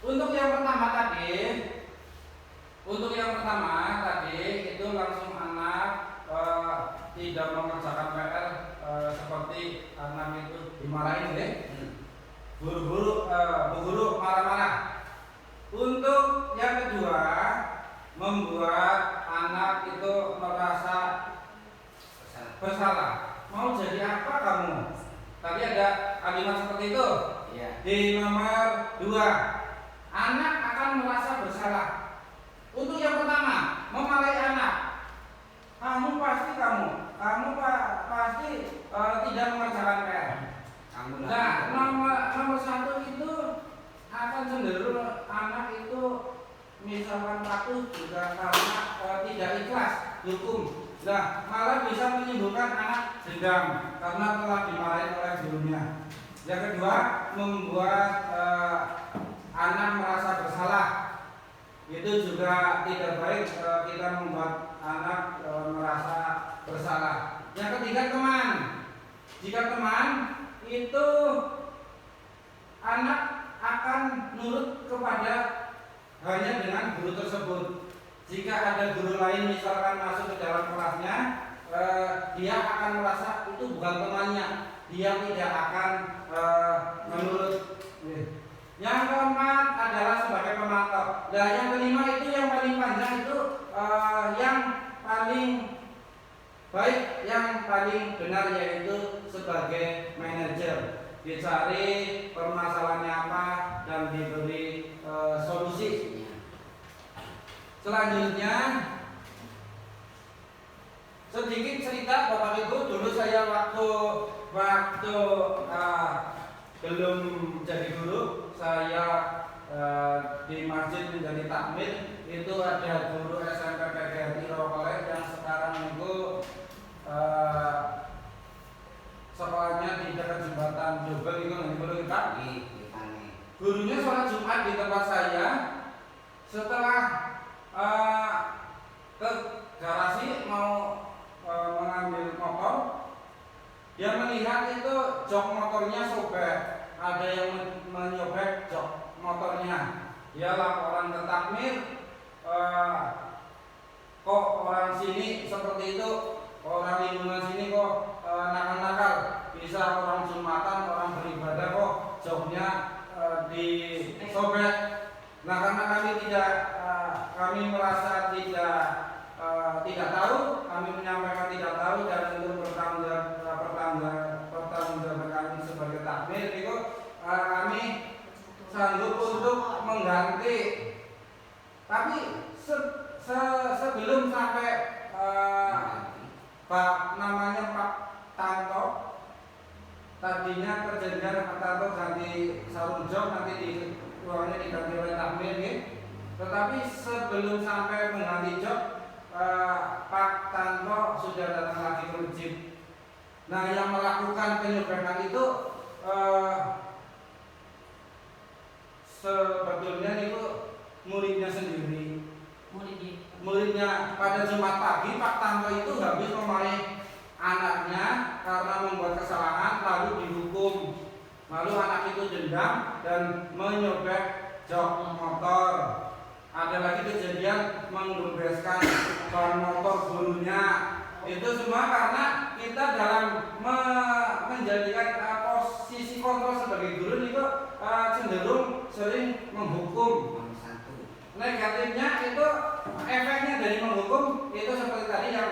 Untuk yang pertama tadi itu langsung anak tidak mengerjakan PR seperti anak itu dimarahin deh. Bu guru marah-marah. Untuk yang kedua, membuat anak itu merasa bersalah. Mau jadi apa kamu? Tadi ada kalimat seperti itu. Iya. Di nomor 2, anak akan merasa bersalah. Untuk yang pertama, memarahi anak. Kamu pasti tidak mengerjakan PR. Nah, nomor 1 itu akan cenderung anak itu misalkan patuh juga karena tidak ikhlas hukum. Nah, malah bisa menimbulkan anak dendam karena telah dimarahi oleh gurunya. Yang kedua, membuat anak merasa bersalah. Itu juga tidak baik kita membuat anak merasa bersalah. Yang ketiga, teman. Jika teman itu anak akan nurut kepada hanya dengan guru tersebut. Jika ada guru lain misalkan masuk ke dalam kelasnya, dia akan merasa itu bukan temannya, dia tidak akan menurut. Yang keempat adalah sebagai pemantau. Nah, yang kelima itu yang paling panjang itu yang paling baik, yang paling benar yaitu sebagai manajer. Dicari permasalahannya apa dan diberi solusi. Selanjutnya sedikit cerita Bapak Ibu. Dulu saya waktu belum jadi guru, saya di masjid menjadi takmir. Itu ada guru SMP PGRI Rokolek yang sekarang itu sekolahnya di dekat jembatan Jogel itu nanti perlu kita. Gurunya sholat Jumat di tempat saya. Setelah ke garasi mau mengambil motor, dia melihat itu jok motornya sobek. Ada yang menyobek jok motornya. Dia laporan ke takmir, kok orang sini seperti itu, orang lingkungan sini kok nakal-nakal, bisa orang Jumatan, orang beribadah kok joknya disobek. Nah, karena kami merasa tidak tahu, kami menyampaikan tidak tahu dan untuk pertanggungjawaban kami sebagai takmir itu kami sanggup untuk mengganti. Tapi sebelum sampai Pak Tanto, tadinya perjanjian Pak Tanto ganti sarung jok, nanti di ruangnya diganti oleh takmir, tetapi sebelum sampai mengganti jok, Pak Tanto sudah datang lagi ke masjid. Nah, yang melakukan penyobekan itu sebetulnya itu muridnya sendiri. Muridnya pada Jumat pagi Pak Tanto itu habis memarahi anaknya karena membuat kesalahan lalu dihukum. Lalu anak itu dendam dan menyobek jok motor. Ada lagi kejadian menggembeskan ban motor gurunya. Itu semua karena kita dalam menjadikan posisi kontrol sebagai guru itu cenderung sering menghukum. Negatifnya itu, efeknya dari menghukum itu seperti tadi yang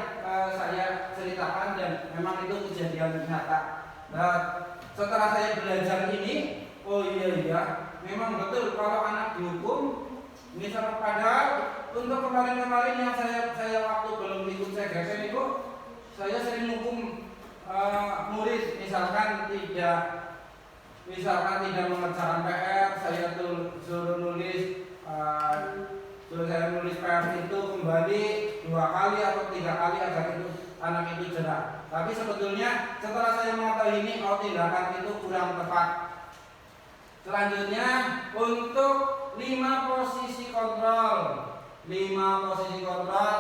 saya ceritakan dan memang itu kejadian nyata. Nah, setelah saya belajar ini, oh iya, memang betul kalau anak dihukum. Misalnya padahal untuk kemarin-kemarin yang saya waktu belum ikut CGP itu, saya sering hukum murid misalkan tidak mengerjakan PR, saya suruh saya nulis PR itu kembali 2 kali atau 3 kali agar itu anak itu jerak. Tapi sebetulnya setelah saya mengetahui ini, tindakan itu kurang tepat. Selanjutnya untuk 5 posisi kontrol. 5 posisi kontrol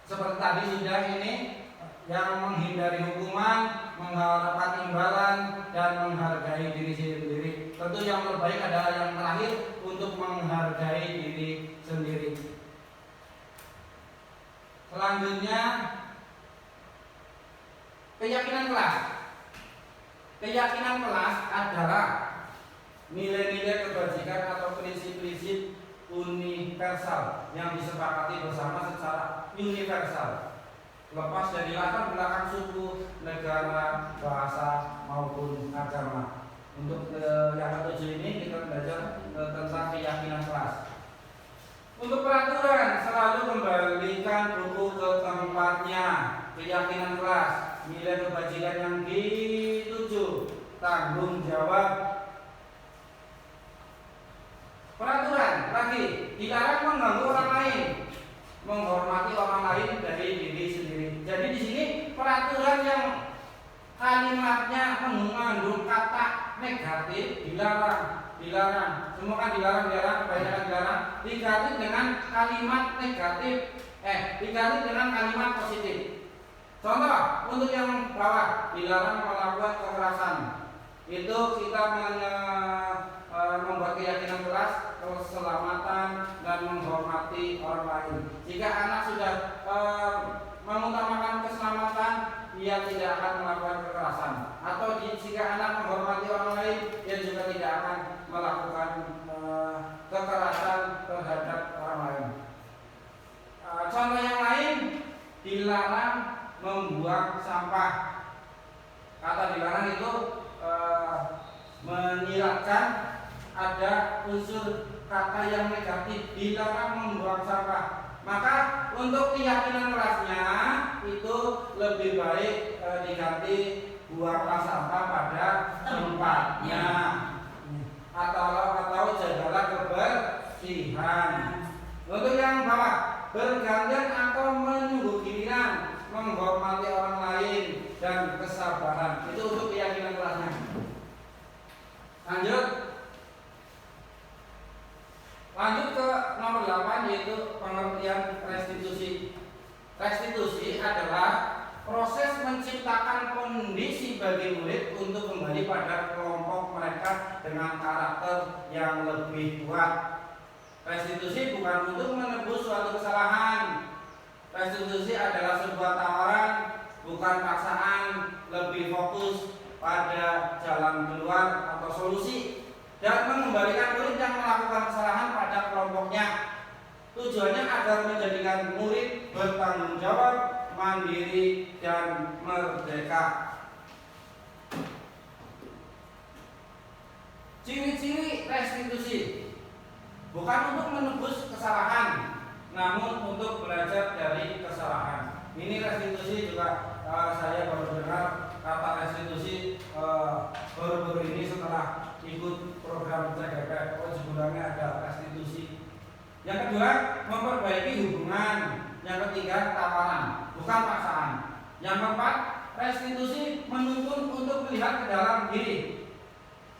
seperti tadi sudah ini yang menghindari hukuman, mengharapkan imbalan, dan menghargai diri sendiri. Tentu yang terbaik adalah yang terakhir, untuk menghargai diri sendiri. Selanjutnya, keyakinan kelas. Keyakinan kelas adalah nilai-nilai kebajikan atau prinsip-prinsip universal yang disepakati bersama secara universal, lepas dari latar belakang suku, negara, bahasa maupun agama. Untuk yang ketujuh ini kita belajar tentang keyakinan kelas. Untuk peraturan, selalu kembalikan buku ke tempatnya. Keyakinan kelas, nilai kebajikan yang dituju, tanggung jawab. Peraturan lagi, dilarang mengganggu orang lain, menghormati orang lain dari diri sendiri. Jadi di sini peraturan yang kalimatnya mengandung kata negatif dilarang. Semua kan dilarang, kebanyakan dilarang. Diganti dengan kalimat negatif, diganti dengan kalimat positif. Contoh untuk yang bawah, dilarang melakukan kekerasan. Itu kita membuat keyakinan kelas, keselamatan dan menghormati orang lain. Jika anak sudah mengutamakan keselamatan, ia tidak akan melakukan kekerasan. Atau jika anak menghormati orang lain, ia juga tidak akan melakukan kekerasan terhadap orang lain. Contoh yang lain, dilarang membuang sampah. Kata dilarang itu menyiratkan ada unsur kata yang negatif, dilarang membuang sampah. Maka untuk keyakinan kelasnya itu lebih baik diganti buanglah sampah pada tempatnya, atau jagalah kebersihan. Untuk yang bawah, bergantian atau menunggu giliran, menghormati orang lain dan kesabaran. Itu untuk keyakinan kelasnya. Lanjut ke nomor 8, yaitu pengertian restitusi. Restitusi adalah proses menciptakan kondisi bagi murid untuk kembali pada kelompok mereka dengan karakter yang lebih kuat. Restitusi bukan untuk menebus suatu kesalahan. Restitusi adalah sebuah tawaran, bukan paksaan, lebih fokus pada jalan keluar atau solusi, dan mengembalikan murid yang melakukan kesalahan pada kelompoknya. Tujuannya agar menjadikan murid bertanggung jawab, mandiri, dan merdeka. Ciri-ciri restitusi bukan untuk menebus kesalahan, namun untuk belajar dari kesalahan. Ini restitusi juga saya baru dengar kata restitusi baru-baru ini setelah ikut program CGP. Sebenarnya ada restitusi. Yang kedua, memperbaiki hubungan. Yang ketiga, tawaran, bukan paksaan. Yang keempat, restitusi menuntun untuk melihat ke dalam diri.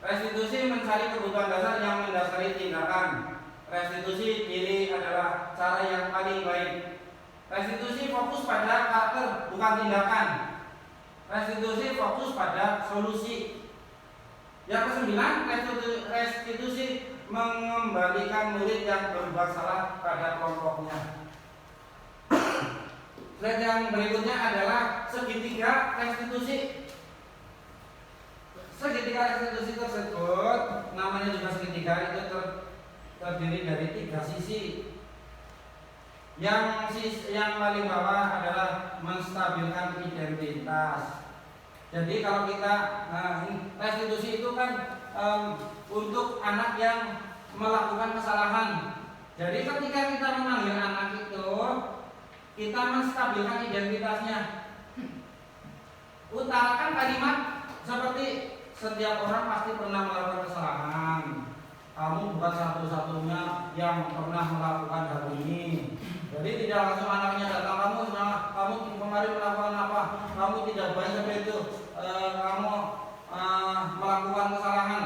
Restitusi mencari kebutuhan dasar yang mendasari tindakan. Restitusi diri adalah cara yang paling baik. Restitusi fokus pada karakter, bukan tindakan. Restitusi fokus pada solusi. Yang kesembilan, restitusi mengembalikan murid yang berbuat salah pada kelompoknya. Slide yang berikutnya adalah segitiga restitusi. Segitiga restitusi tersebut, namanya juga segitiga, itu terdiri dari 3 sisi. Yang paling bawah adalah menstabilkan identitas. Jadi kalau kita restitusi itu kan untuk anak yang melakukan kesalahan. Jadi ketika kita memanggil anak itu, kita menstabilkan identitasnya. Utarakan kalimat seperti setiap orang pasti pernah melakukan kesalahan. Kamu bukan satu-satunya yang pernah melakukan hal ini. Jadi tidak langsung anaknya datang, kamu kemarin melakukan apa? Kamu tidak baik seperti itu. Kamu melakukan kesalahan.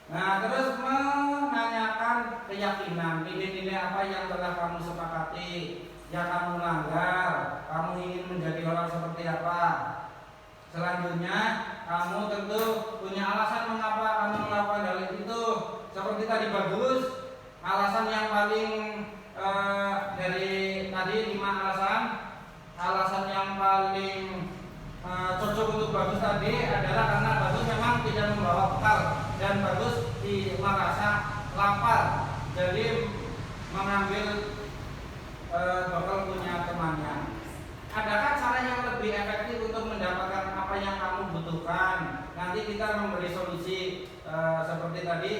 Nah, terus menanyakan keyakinan, nilai-nilai apa yang telah kamu sepakati, yang kamu langgar. kamu ingin menjadi orang seperti apa. Selanjutnya, kamu tentu punya alasan mengapa kamu melakukan hal itu. Seperti tadi bagus, alasan yang paling dari tadi 5 alasan. Alasan yang paling cocok untuk bagus tadi adalah karena bagus memang tidak membawa bekal dan bagus merasa lapar, jadi mengambil bekal punya temannya. Adakah cara yang lebih efektif untuk mendapatkan apa yang kamu butuhkan? Nanti kita memberi solusi seperti tadi,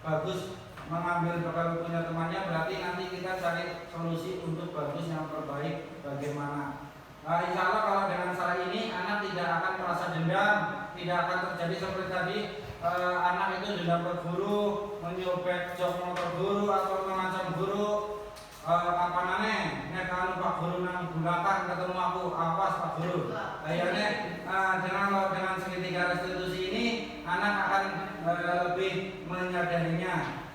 bagus mengambil bekal punya temannya, berarti nanti kita cari solusi untuk bagus yang terbaik bagaimana. Insya Allah kalau dengan cara ini anak tidak akan merasa dendam, tidak akan terjadi seperti tadi anak itu dendam ke guru, menyobek jok motor guru atau mengancam guru. Apa nane? Nek anu Pak Guru nang belakang ketemu aku, awas Pak Guru. Akhirnya dengan segitiga restitusi ini anak akan lebih menyadarinya.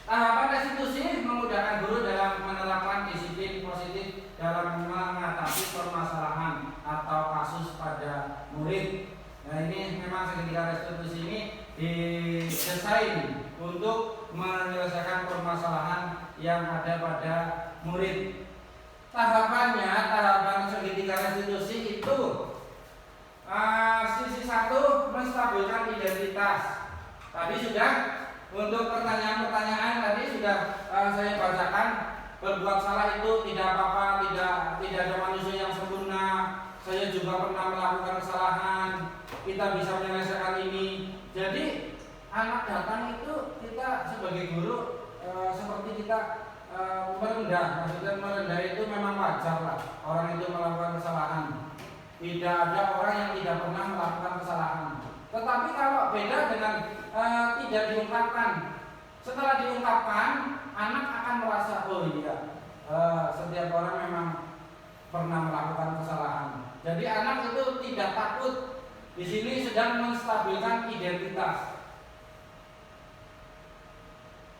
Tahapan restitusi memudahkan guru dalam menerapkan disiplin positif dalam mengatasi permasalahan atau kasus pada murid. Nah, ini memang segitiga restitusi ini didesain untuk menyelesaikan permasalahan yang ada pada murid. Tahapan segitiga restitusi itu sisi satu, menstabilkan identitas. Tadi sudah. Untuk pertanyaan-pertanyaan tadi sudah saya bacakan. Berbuat salah itu tidak apa-apa, tidak ada manusia yang sempurna. Saya juga pernah melakukan kesalahan. Kita bisa menyelesaikan ini. Jadi anak datang itu kita sebagai guru seperti kita merendah. Maksudnya merendah itu memang wajar lah. Orang itu melakukan kesalahan. Tidak ada orang yang tidak pernah melakukan kesalahan. Tetapi kalau beda dengan tidak diungkapkan, setelah diungkapkan anak akan merasa oh iya, setiap orang memang pernah melakukan kesalahan. Jadi anak itu tidak takut. Di sini sedang menstabilkan identitas.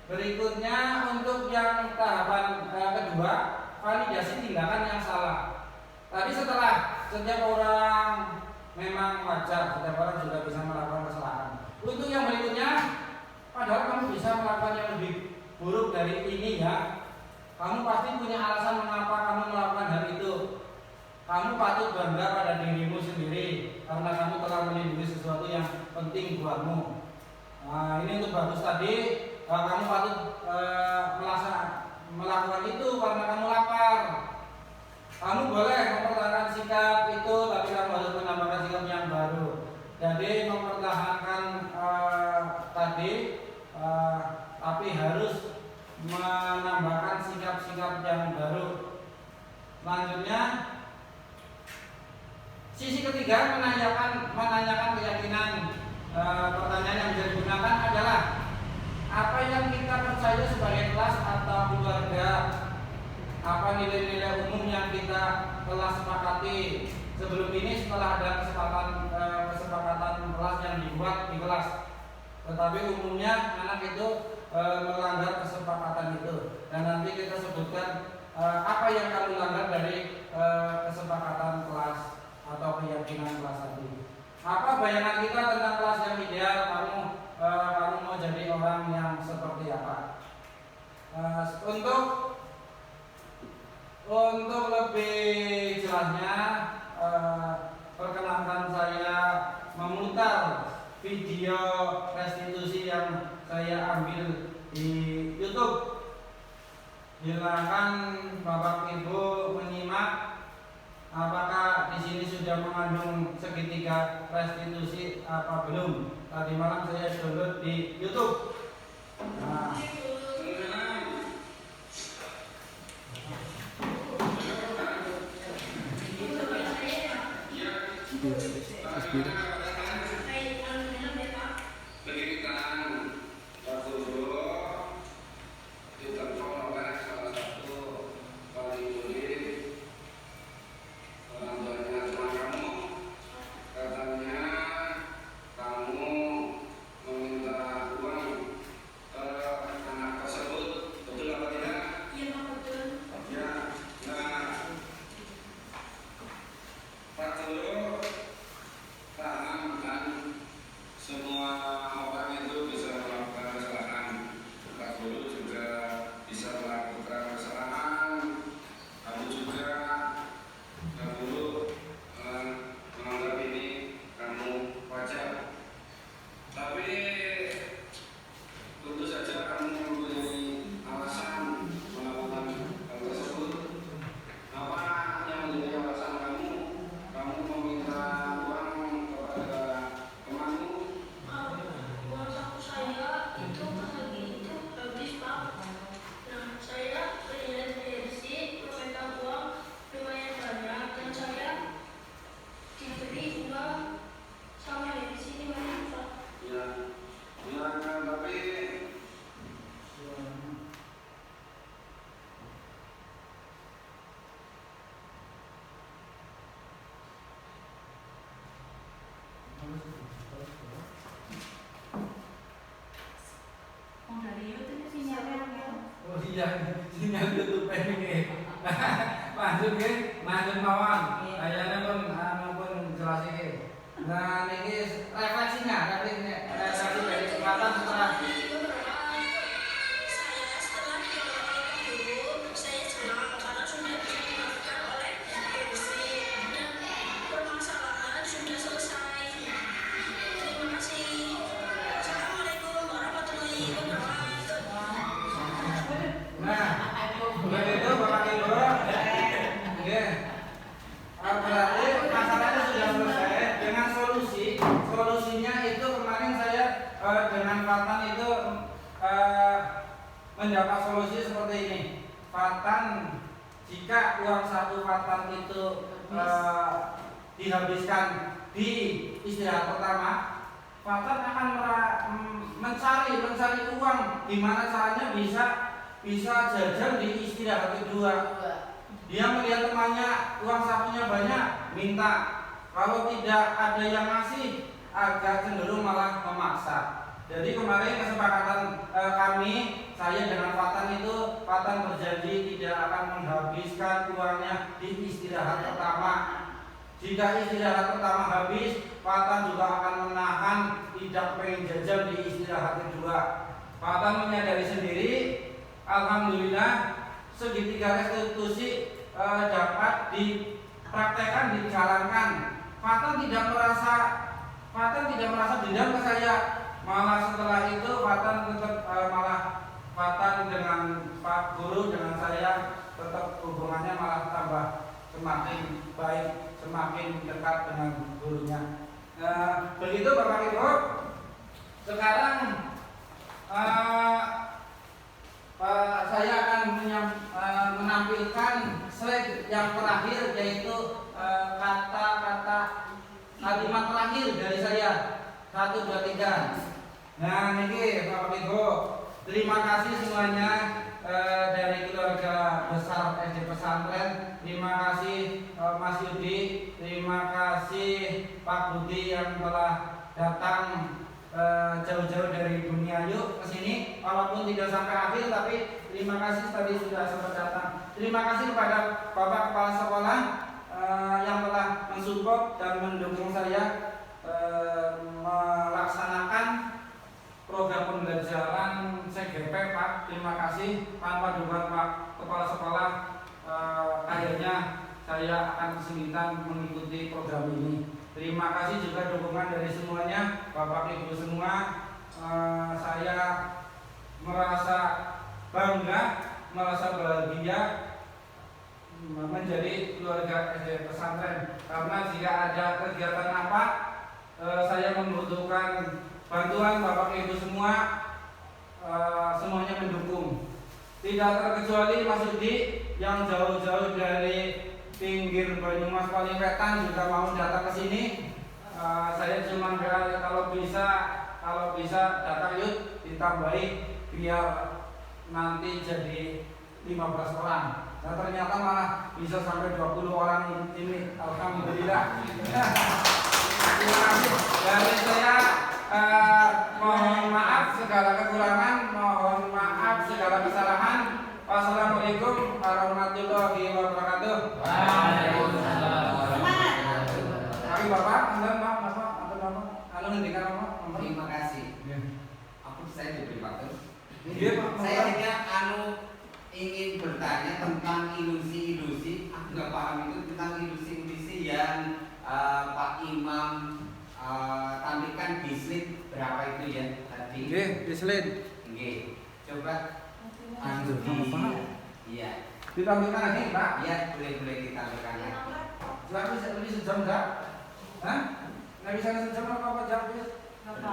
Berikutnya untuk yang tahapan kedua, validasi tindakan yang salah. Tadi setelah setiap orang memang wajar, setiap orang juga bisa melakukan kesalahan. Untuk yang berikutnya, padahal kamu bisa melakukan yang lebih buruk dari ini ya. Kamu pasti punya alasan mengapa kamu melakukan hal itu. Kamu patut bangga pada dirimu sendiri karena kamu telah melindungi sesuatu yang penting buatmu. Nah, ini untuk bagus tadi, kamu patut melakukan itu karena kamu lapar. Kamu boleh mempertahankan sikap itu, tapi kamu harus menambahkan sikap yang baru. Jadi mempertahankan tapi harus menambahkan sikap-sikap yang baru. Selanjutnya, sisi ketiga menanyakan keyakinan. Pertanyaan yang bisa digunakan adalah apa yang kita percaya sebagai kelas atau keluarga. Apa nilai-nilai umum yang kita telah sepakati sebelum ini setelah ada kesepakatan kelas yang dibuat di kelas. Tetapi umumnya anak itu melanggar kesepakatan itu. Dan nanti kita sebutkan apa yang kamu langgar dari kesepakatan kelas atau keyakinan kelas tadi. Apa bayangan kita tentang kelas yang ideal? Kamu mau jadi orang yang seperti apa? Untuk lebih jelasnya, perkenankan saya memutar video restitusi yang saya ambil di YouTube. Silakan Bapak Ibu menyimak. Apakah di sini sudah mengandung segitiga restitusi apa belum? Tadi malam saya download di YouTube. Nah. Tapi tentu saja kamu mempunyai alasan melakukan hal tersebut. Apa yang menjadi alasan kamu? Kamu meminta uang kepada temanmu? Uang saku saya itu pagi itu habis Pak. Nah saya berniat bersih memegang uang lumayan banyak dan saya diberi uang sama dari sini banyak Pak. Ya, tapi Oh dari YouTube sinyalnya. oh iya, sinyal YouTube ini. Lanjut nggih, lanjut mawon. Kayane pun jelas iki. Nah, niki refleksi dari kesempatan setelah Saya setelah diolok dulu, saya senang karena sudah dimaafkan oleh MC dan permasalahan sudah selesai. Terima kasih. Assalamualaikum warahmatullahi wabarakatuh. Nah, begitu Bapak Ibu. Nggih. Berarti masalahnya sudah selesai dengan solusi. Solusinya itu kemarin saya dengan Fatan itu mendapat solusi seperti ini. Fatan, jika uang satu Fatan itu dihabiskan di istirahat pertama, Fatan akan mencari uang gimana caranya bisa jajan di istirahat kedua. Dia melihat temannya uang sakunya banyak, minta. Kalau tidak ada yang ngasih, agak cenderung malah memaksa. Jadi kemarin kesepakatan kami, saya dengan Fatan itu, Fatan berjanji tidak akan menghabiskan uangnya di istirahat pertama. Jika istirahat pertama habis, Fatan juga akan menahan tidak pengen jajan di istirahat kedua. Fatan menyadari sendiri, alhamdulillah segitiga restitusi dapat dipraktekkan, dijalankan. Fatan tidak merasa dendam ke saya. Malah setelah itu Fatan tetap Fatan dengan Pak Guru, dengan saya tetap hubungannya malah tambah semakin baik, semakin dekat dengan gurunya. Begitu Bapak Ibu. Sekarang saya akan menampilkan slide yang terakhir, yaitu kata-kata kalimat terakhir dari saya. 1, 2, 3. Nah ini Bapak Ibu, terima kasih semuanya dari keluarga besar SD Pesantren. Terima kasih Mas Yudi, terima kasih Pak Budi yang telah datang jauh-jauh dari dunia yuk ke sini, walaupun tidak sampai akhir, tapi terima kasih tadi sudah sempat datang. Terima kasih kepada Bapak Kepala Sekolah yang telah mensupport dan mendukung saya melaksanakan program pembelajaran CGP Pak. Terima kasih, tanpa dukungan Pak Kepala Sekolah akhirnya saya akan kesulitan mengikuti program ini. Terima kasih juga dukungan dari semuanya, Bapak Ibu semua. Saya merasa bangga, merasa bahagia menjadi keluarga SD Pesantren. Karena jika ada kegiatan apa, saya membutuhkan bantuan Bapak Ibu semua, semuanya mendukung. Tidak terkecuali Mas Yudi yang jauh-jauh dari pinggir Banyumas Paliwetan juga mau datang ke sini. Saya cuma kalau bisa datang yuk, ditambahi biar nanti jadi 15 orang. Nah ternyata malah bisa sampai 20 orang ini. Alhamdulillah. Terima kasih. Dari saya mohon maaf segala kekurangan, mohon maaf segala kesalahan. Wassalamualaikum warahmatullahi wabarakatuh. Waalaikumsalam. Kami Bapak, Anda Pak, Bapak, atau Bapak, anu ngendikan apa? Terima kasih. Saya diberi waktu. Iya Pak. Saya hanya ingin bertanya tentang ilusi-ilusi. Aku nggak paham itu tentang ilusi-ilusi yang Pak Imam tampilkan di slide berapa itu diselin. Nggih. Coba Anjir, sama Pak. Iya. Ditampilkan lagi, Pak. Iya, boleh ditampilkan lagi. Lebih sejam enggak? Hah? Nggak bisa sejam apa-apa, jam